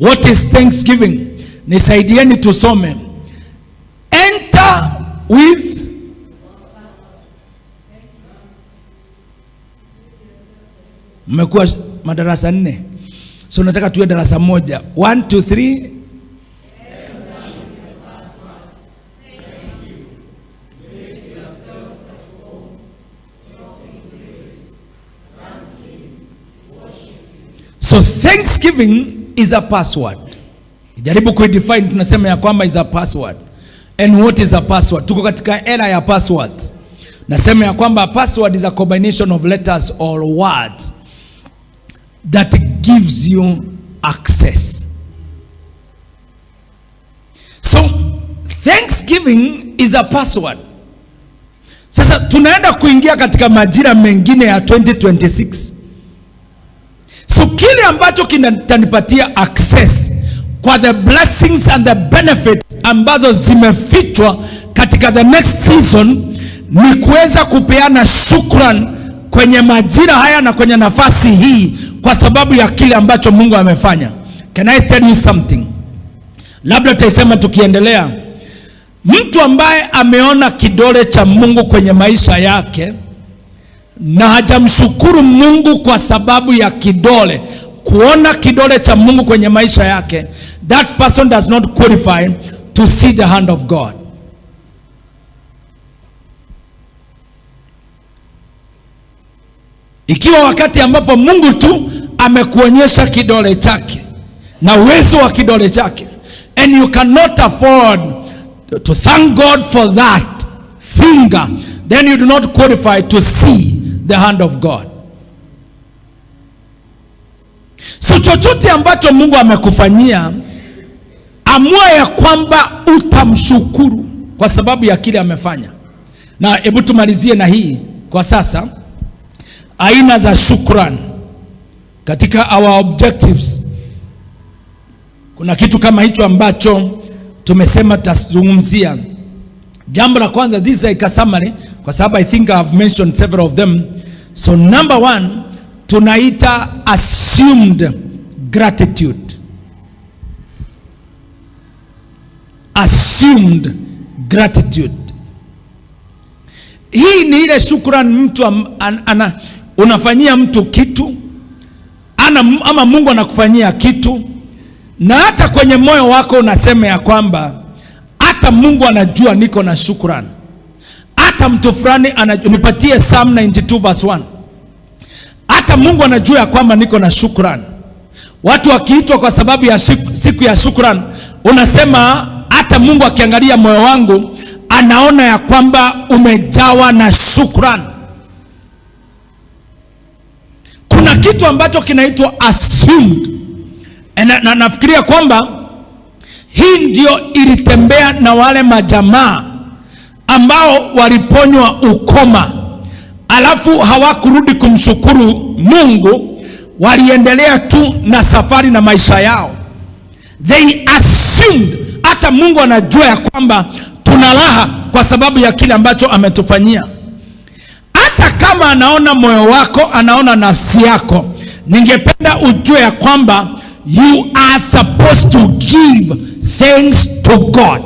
What is thanksgiving? Nisaidieni tusome. Enter with mmekuwa madarasa 4. So nataka tuwe darasa moja. 1 2 3. So thanksgiving is a password. Jaribu kuidefine, tunasema ya kwamba is a password. And what is a password? Tuko katika era ya passwords. Nasema ya kwamba a password is a combination of letters or words that gives you access. So thanksgiving is a password. Sasa tunaenda kuingia katika majira mengine ya 2026. So kile ambacho kinanipatia access kwa the blessings and the benefits ambazo zimefichwa katika the next season ni kuweza kupeana shukran kwenye majira haya na kwenye nafasi hii kwa sababu ya kile ambacho Mungu amefanya. Can I tell you something? Labda tutaisema tukiendelea. Mtu ambaye ameona kidole cha Mungu kwenye maisha yake na hajamshukuru Mungu kwa sababu ya kidole, kuona kidole cha Mungu kwenye maisha yake, that person does not qualify to see the hand of God. Ikiwa wakati ambapo Mungu tu amekuonyesha kidole chake na uwezo wa kidole chake, and you cannot afford to thank God for that finger, then you do not qualify to see the hand of God. So chochote ambacho Mungu amekufanyia, amua ya kwamba utamshukuru kwa sababu ya kile amefanya. Na hebu tumalizie na hii kwa sasa, aina za shukrani katika our objectives. Kuna kitu kama hicho ambacho tumesema tutazungumzia. Jambo la kwanza, this is like a summary kwa sababu I think I have mentioned several of them. So number 1, tunaita assumed gratitude. Assumed gratitude. Hii ni ile shukrani mtu unafanyia mtu kitu ama Mungu anakufanyia kitu, na hata kwenye moyo wako unasema ya kwamba hata Mungu anajua niko na shukrani. Hata mtu fulani nipatie Psalm 92 verse 1. Hata Mungu anajua ya kwamba niko na shukrani. Watu wakiitwa kwa sababu ya siku ya shukrani, unasema hata Mungu akiangalia moyo wangu anaona ya kwamba umejawa na shukrani. Kuna kitu ambacho kinaitwa assumed. Na nafikiria kwamba hii ndio ilitembea na wale majamaa ambao waliponywa ukoma, alafu hawakurudi kumshukuru Mungu, waliendelea tu na safari na maisha yao. They assumed hata Mungu anajua ya kwamba tuna raha kwa sababu ya kile ambacho ametufanyia. Hata kama anaona moyo wako, anaona nafsi yako, ningependa ujue ya kwamba you are supposed to give thanks to God.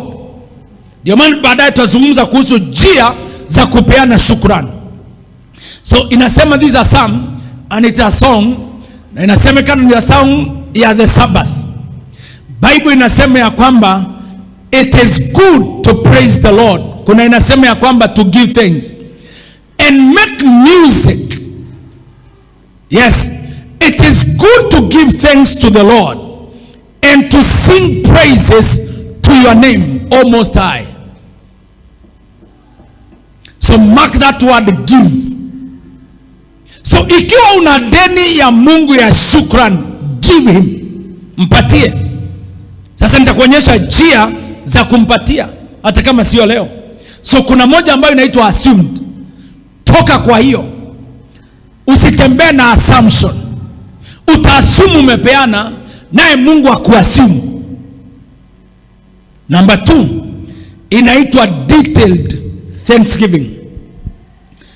Ndio maana baadaye tutazungumza kuhusu njia za kupeana shukrani. So inasema this is a psalm and it's a song, na inasema kana ni a song ya the Sabbath. Bible inasema ya kwamba it is good to praise the Lord. Kuna inasema ya kwamba to give thanks and make music. Yes, it is good to give thanks to the Lord and to sing praises to your name, O Most High. So mark that word give. So ikiwa una deni ya Mungu ya shukran, give him, mpatie. Sasa nitakuonyesha njia za kumpatia hata kama sio leo. So kuna moja ambayo inaitwa assumed. Toka kwa hiyo, usitembee na assumption. Utaasumu umepeana, naye Mungu akuasumu. Number 2, inaitwa detailed thanksgiving.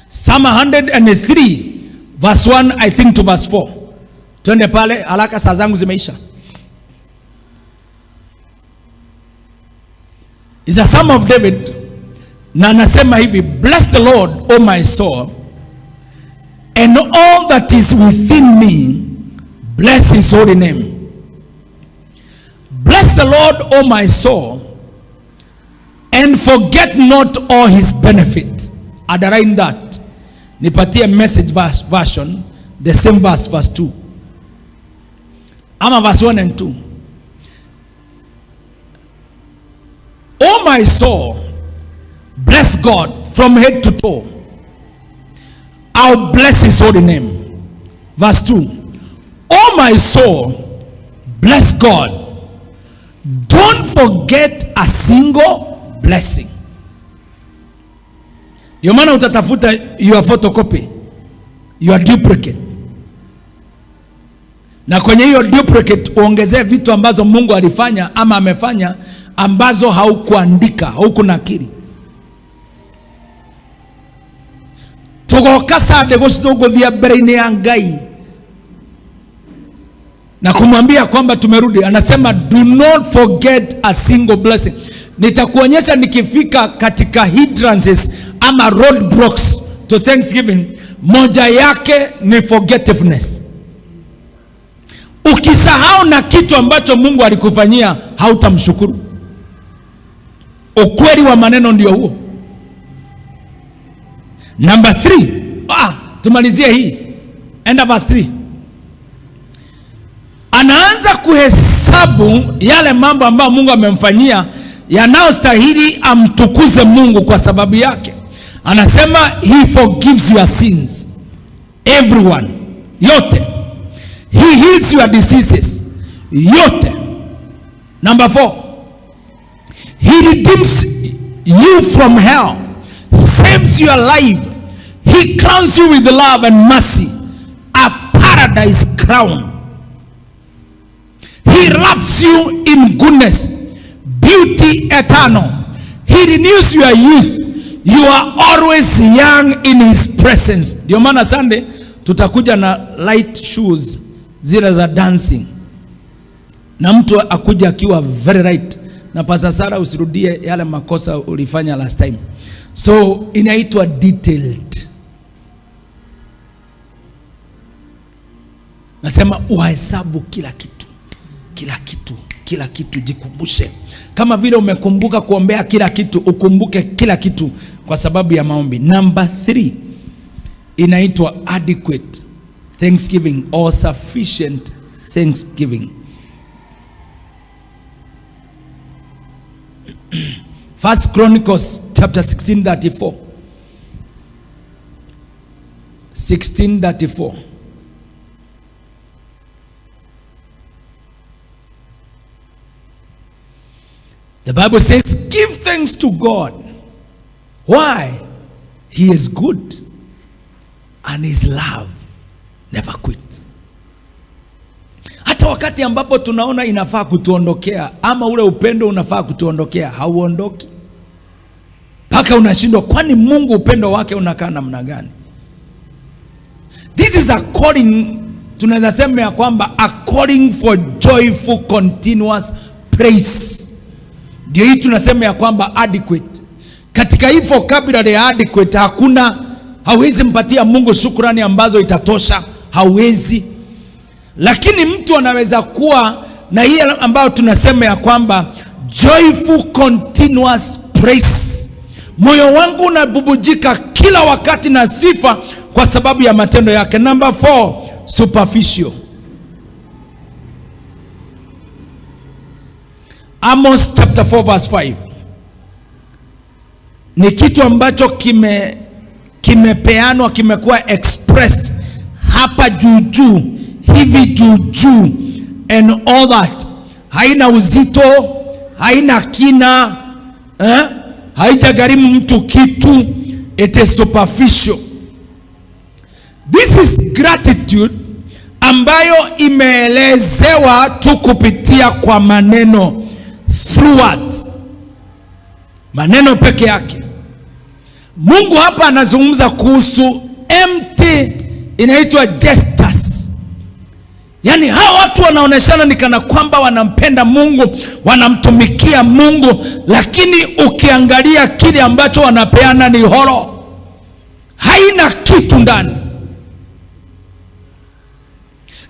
Psalm 103 verse 1 I think to verse 4. Twende pale haraka, saa zangu zimeisha. Is a Psalm of David, na anasema hivi: bless the Lord, O my soul, and all that is within me, bless his holy name. Bless the Lord, O my soul, and forget not all his benefits. Underline that. Nipatie Message version, the same verse 2. Ama verse 1 and 2. O my soul, bless God from head to toe. I'll bless his holy name. Verse 2. O my soul, bless God. Don't forget a single blessing. Ndio maana utatafuta your photocopy, your duplicate. Na kwenye hiyo duplicate uongezee vitu ambazo Mungu alifanya ama amefanya ambazo haukuandika, haukunakili. Tugoka sade gusitogothia mbere-ini ya Ngai na kumwambia kwamba tumerudi. Anasema do not forget a single blessing. Nitakuonyesha nikifika katika hindrances ama roadblocks to Thanksgiving, moja yake ni forgetfulness. Ukisahau na kitu ambacho Mungu alikufanyia, hautamshukuru. Ukweli wa maneno ndio huo. Number 3. Tumalizie hii. End of verse 3. Anaanza kuhesabu yale mambo ambayo Mungu amemfanyia yanayostahili amtukuze Mungu kwa sababu yake. Anasema he forgives your sins. Everyone. Yote. He heals your diseases. Yote. Number 4. He redeems you from hell. Saves your life. He crowns you with love and mercy. A paradise crown. He wraps you in goodness, beauty eternal. He renews your youth. You are always young in his presence. Ndio maana Sunday tutakuja na light shoes zile za dancing, na mtu akuja akiwa very right, na Pastor Sara usirudie yale makosa ulifanya last time. So inaitwa detailed. Nasema uhesabu kila kitu, kila kitu, kila kitu. Jikumbushe kama vile umekumbuka kuombea kila kitu, ukumbuke kila kitu kwa sababu ya maombi. Number 3 inaitwa adequate thanksgiving or sufficient thanksgiving. First Chronicles chapter 16:34. 16:34. The Bible says, give thanks to God. Why? He is good and his love never quits. Hata wakati ambapo tunaona inafaa kutuondokea ama ule upendo unafaa kutuondokea, hauondoki. Paka unashindwa, kwani Mungu upendo wake unakaa namna gani? This is a calling, tunaweza sema ya kwamba a calling for joyful continuous praise. Ndio hii tunasema ya kwamba adequate. Katika hii vocabulary ya adequate hauwezi mpatia Mungu shukrani ambazo itatosha, hauwezi. Lakini mtu anaweza kuwa na hii ambayo tunasema ya kwamba joyful continuous praise. Moyo wangu unabubujika kila wakati na sifa kwa sababu ya matendo yake. Number 4, superficial. Amos chapter 4 verse 5. Ni kitu ambacho kimepeanwa, kimekuwa expressed hapa juu hivi juu and all that. Haina uzito, haina kina, haitagharimu mtu kitu. It is superficial. This is gratitude ambayo imeelezewa tu kupitia kwa maneno, through words. maneno peke yake. Mungu hapa anazungumza kuhusu empty, inaitwa gestures. Yaani hawa watu wanaoneshana ni kana kwamba wanampenda Mungu, wanamtumikia Mungu, lakini ukiangalia kile ambacho wanapeana ni horo, haina kitu ndani.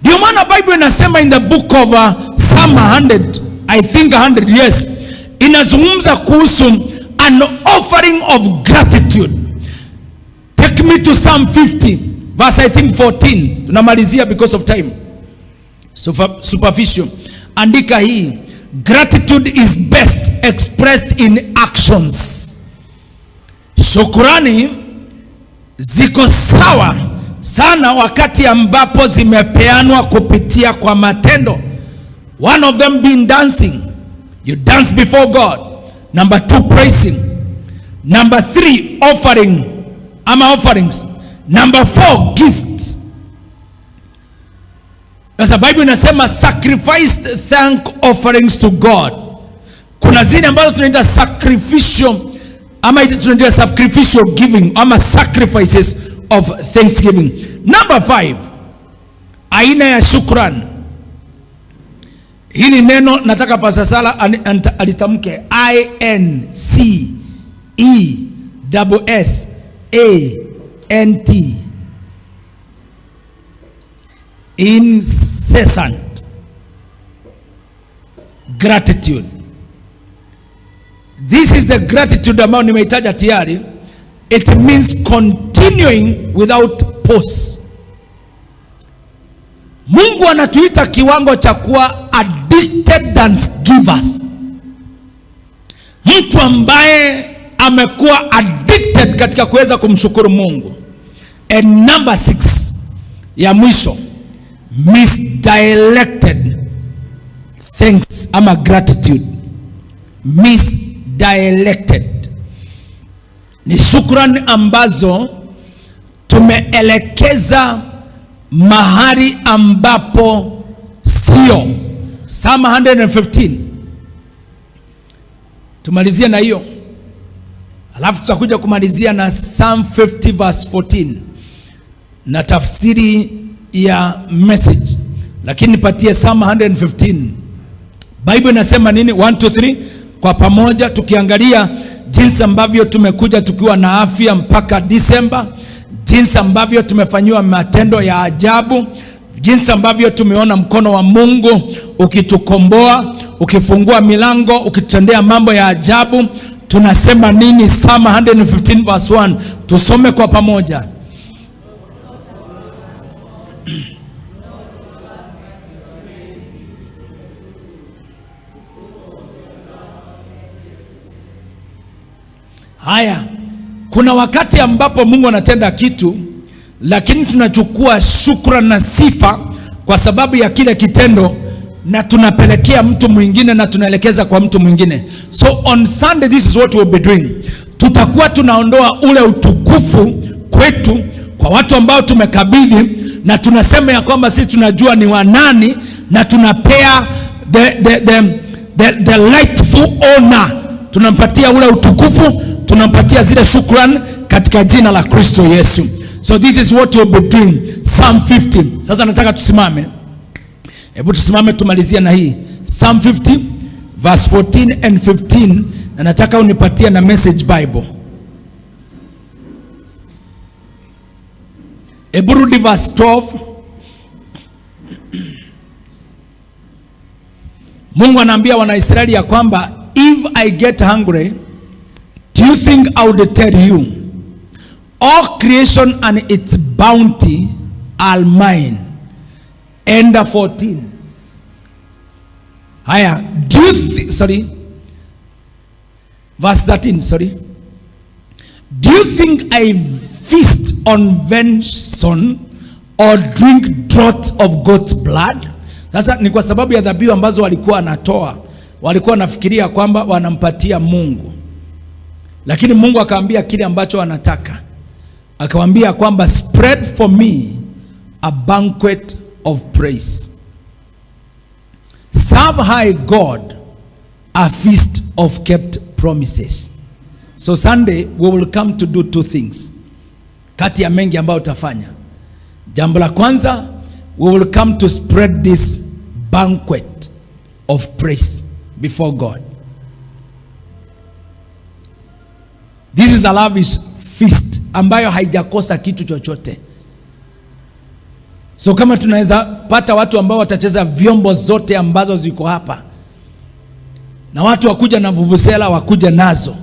Ndio maana Bible inasema in the book of Psalm 100, I think 100, yes, inazungumza kuhusu an offering of gratitude. Take me to Psalm 50 verse I think 14. Tunamalizia because of time. Superficial. Andika hii, gratitude is best expressed in actions. Shukrani ziko sawa sana wakati ambapo zimepeanwa kupitia kwa matendo. One of them being dancing. You dance before God. Number 2, praising. Number 3, offering ama offerings. Number 4, gifts. Sasa Bible inasema sacrifice thank offerings to God. Kuna zile ambazo tunaita sacrificial ama tunaita sacrificial giving ama sacrifices of thanksgiving. Number 5, aina ya shukrani. Hili neno nataka Pastor Sala alitamke INCESSANT. Incessant gratitude. This is the gratitude ambayo nimeitaja tayari. It means continuing without pause. Mungu anatuita kiwango cha kuwa addicted thanksgivers. Mtu ambaye amekuwa addicted katika kuweza kumshukuru Mungu. And number 6 ya mwisho, misdirected thanks ama gratitude. Misdirected ni shukrani ambazo tumeelekeza mahali ambapo sio. Psalm 115. Tumalizia na hiyo, alafu tutakuja kumalizia na Psalm 50 verse 14 na tafsiri ya message, lakini nipatie Psalm 115. Bible inasema nini? 1 2 3 kwa pamoja, tukiangalia jinsi ambavyo tumekuja tukiwa na afya mpaka Disemba, jinsi ambavyo tumefanyiwa matendo ya ajabu, jinsi ambavyo tumeona mkono wa Mungu ukitukomboa, ukifungua milango, ukitutendea mambo ya ajabu. Tunasema nini? Psalm 115 verse 1. Tusome kwa pamoja. Haya, kuna wakati ambapo Mungu anatenda kitu, lakini tunachukua shukrani na sifa kwa sababu ya kile kitendo na tunapelekea mtu mwingine na tunaelekeza kwa mtu mwingine. So on Sunday this is what we'll be doing. Tutakuwa tunaondoa ule utukufu kwetu kwa watu ambao tumekabidhi, na tunasema ya kwamba sisi tunajua ni wanani, na tunapea the rightful honor. Tunampatia ule utukufu, tunampatia zile shukrani katika jina la Kristo Yesu. So this is what we'll be doing. Psalm 50. Sasa nataka tusimame. Hebu tusimame tumalizia na hii Psalm 50 verse 14 and 15, na nataka unipatie na Message Bible. Hebu rudi verse 12. Mungu anaambia Wanaisraeli ya kwamba if I get hungry, do you think I would tell you? All creation and its bounty are mine. End 14. Haya, do you verse 13, sorry. Do you think I feast on venison or drink draughts of goat's blood? Sasa ni kwa sababu ya dhabihu ambazo walikuwa wanatoa, walikuwa wanafikiria kwamba wanampatia Mungu, lakini Mungu akaambia kile ambacho wanataka. Akawaambia kwamba spread for me a banquet of praise. Serve high God a feast of kept promises. So Sunday we will come to do two things. Kati ya mengi ambayo utafanya. Jambo la kwanza, we will come to spread this banquet of praise before God. This is a lavish feast ambayo haijakosa kitu chochote. So kama tunaweza pata watu ambao watacheza vyombo zote ambazo ziko hapa, na watu wakuja na vuvuzela wakuja nazo,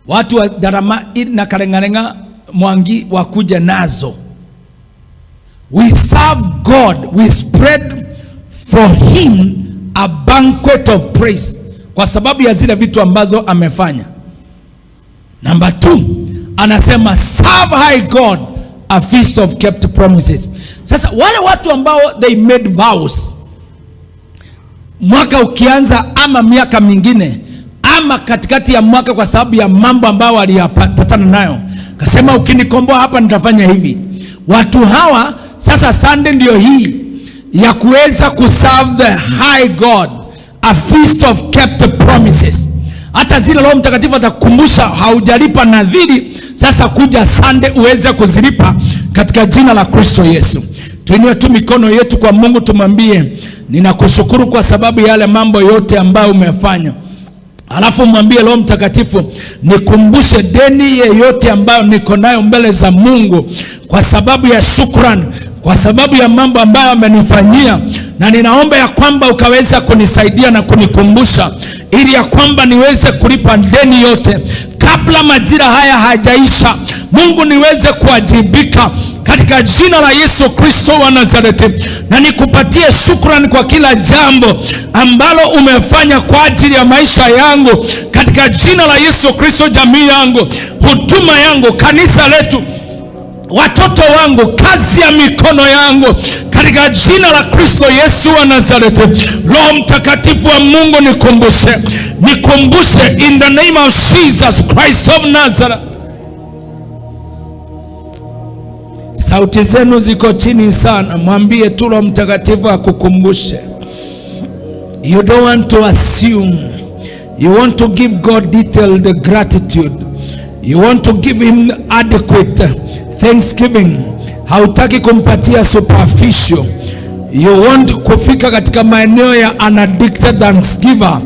watu wa Darama na Karengarenga Mwangi wakuja nazo. We serve God, we spread for him a banquet of praise, kwa sababu ya zile vitu ambazo amefanya. Number 2, anasema serve high God a feast of kept promises. Sasa wale watu ambao they made vows, mwaka ukianza ama miaka mingine ama katikati ya mwaka, kwa sababu ya mambo ambayo waliyapatana nayo, kasema ukinikomboa hapa nitafanya hivi. Watu hawa sasa Sunday ndio hii ya kuweza kuserve the high God a feast of kept promises. Hata zile Roho Mtakatifu atakukumbusha haujalipa nadhiri, sasa kuja Sunday uweze kuzilipa katika jina la Kristo Yesu. Tuinue tu mikono yetu kwa Mungu, tumwambie ninakushukuru kwa sababu ya yale mambo yote ambayo umefanya. Alafu mwambie Roho Mtakatifu, nikumbushe deni yeyote ambayo niko nayo mbele za Mungu, kwa sababu ya shukrani, kwa sababu ya mambo ambayo amenifanyia, na ninaomba ya kwamba ukaweza kunisaidia na kunikumbusha, ili ya kwamba niweze kulipa deni yote kabla majira haya hajaisha. Mungu, niweze kuwajibika katika jina la Yesu Kristo wa Nazareti, na nikupatie shukrani kwa kila jambo ambalo umefanya kwa ajili ya maisha yangu katika jina la Yesu Kristo, jamii yangu, huduma yangu, kanisa letu, watoto wangu, kazi ya mikono yangu, katika jina la Kristo Yesu wa Nazareti. Roho Mtakatifu wa Mungu, nikumbushe in the name of Jesus Christ of Nazareth. Sauti zenu ziko chini sana, mwambie tu Roho Mtakatifu akukumbushe. You don't want to assume, you want to give God detailed gratitude, you want to give him adequate thanksgiving. Hautaki kumpatia superficial. You want kufika katika maeneo ya unaddicted thanksgiver.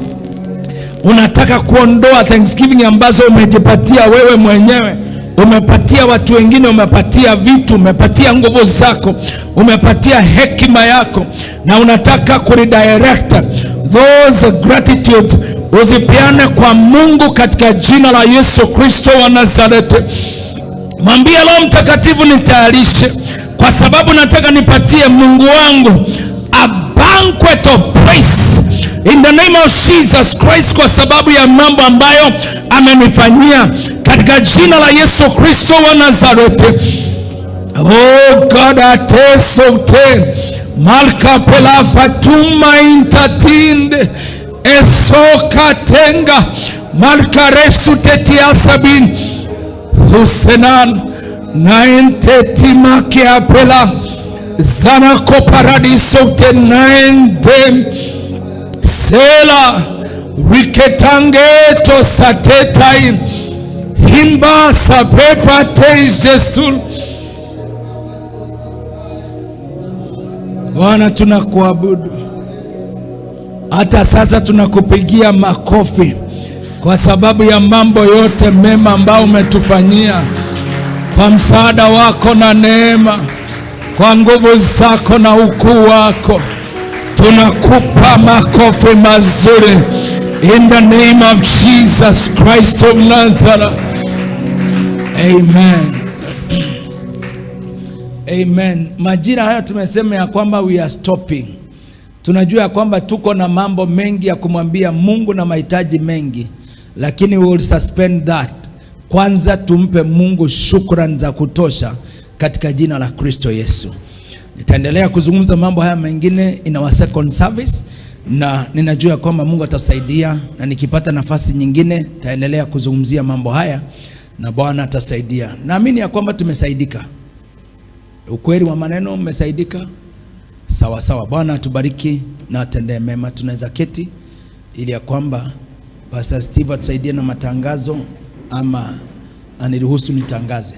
Unataka kuondoa thanksgiving ambazo umejipatia wewe mwenyewe, umepatia watu wengine, umepatia vitu, umepatia nguvu zako, umepatia hekima yako, na unataka kuredirect those gratitudes, uzipeane kwa Mungu katika jina la Yesu Kristo wa Nazareti. Mwambie Roho Mtakatifu, nitayarishe, kwa sababu nataka nipatie Mungu wangu a banquet of praise in the name of Jesus Christ, kwa sababu ya mambo ambayo amenifanyia katika jina la Yesu Kristo wa Nazareti. Oh God, atesote malka pela fatuma intatinde esoka tenga malka resu tetiasabin Husenan naenteti make apela zanako paradiso tenaende sela riketangeto satetai himba sapepa teijesul. Bwana, tunakuabudu. Hata sasa tunakupigia makofi kwa sababu ya mambo yote mema ambayo umetufanyia, kwa msaada wako na neema, kwa nguvu zako na ukuu wako. Tunakupa makofi mazuri in the name of Jesus Christ of Nazareth. Amen. Amen. Majira haya tumesema ya kwamba we are stopping. Tunajua ya kwamba tuko na mambo mengi ya kumwambia Mungu na mahitaji mengi, lakini we will suspend that. Kwanza tumpe Mungu shukrani za kutosha katika jina la Kristo Yesu. Nitaendelea kuzungumza mambo haya mengine in our second service, na ninajua kwamba Mungu atasaidia, na nikipata nafasi nyingine nitaendelea kuzungumzia mambo haya na Bwana atasaidia. Naamini ya kwamba tumesaidika. Ukweli wa maneno umesaidika. Sawa sawa. Bwana atubariki na atendee mema. Tunaweza keti ili ya kwamba Pastor Steve atusaidie na matangazo. ama aniruhusu nitangaze.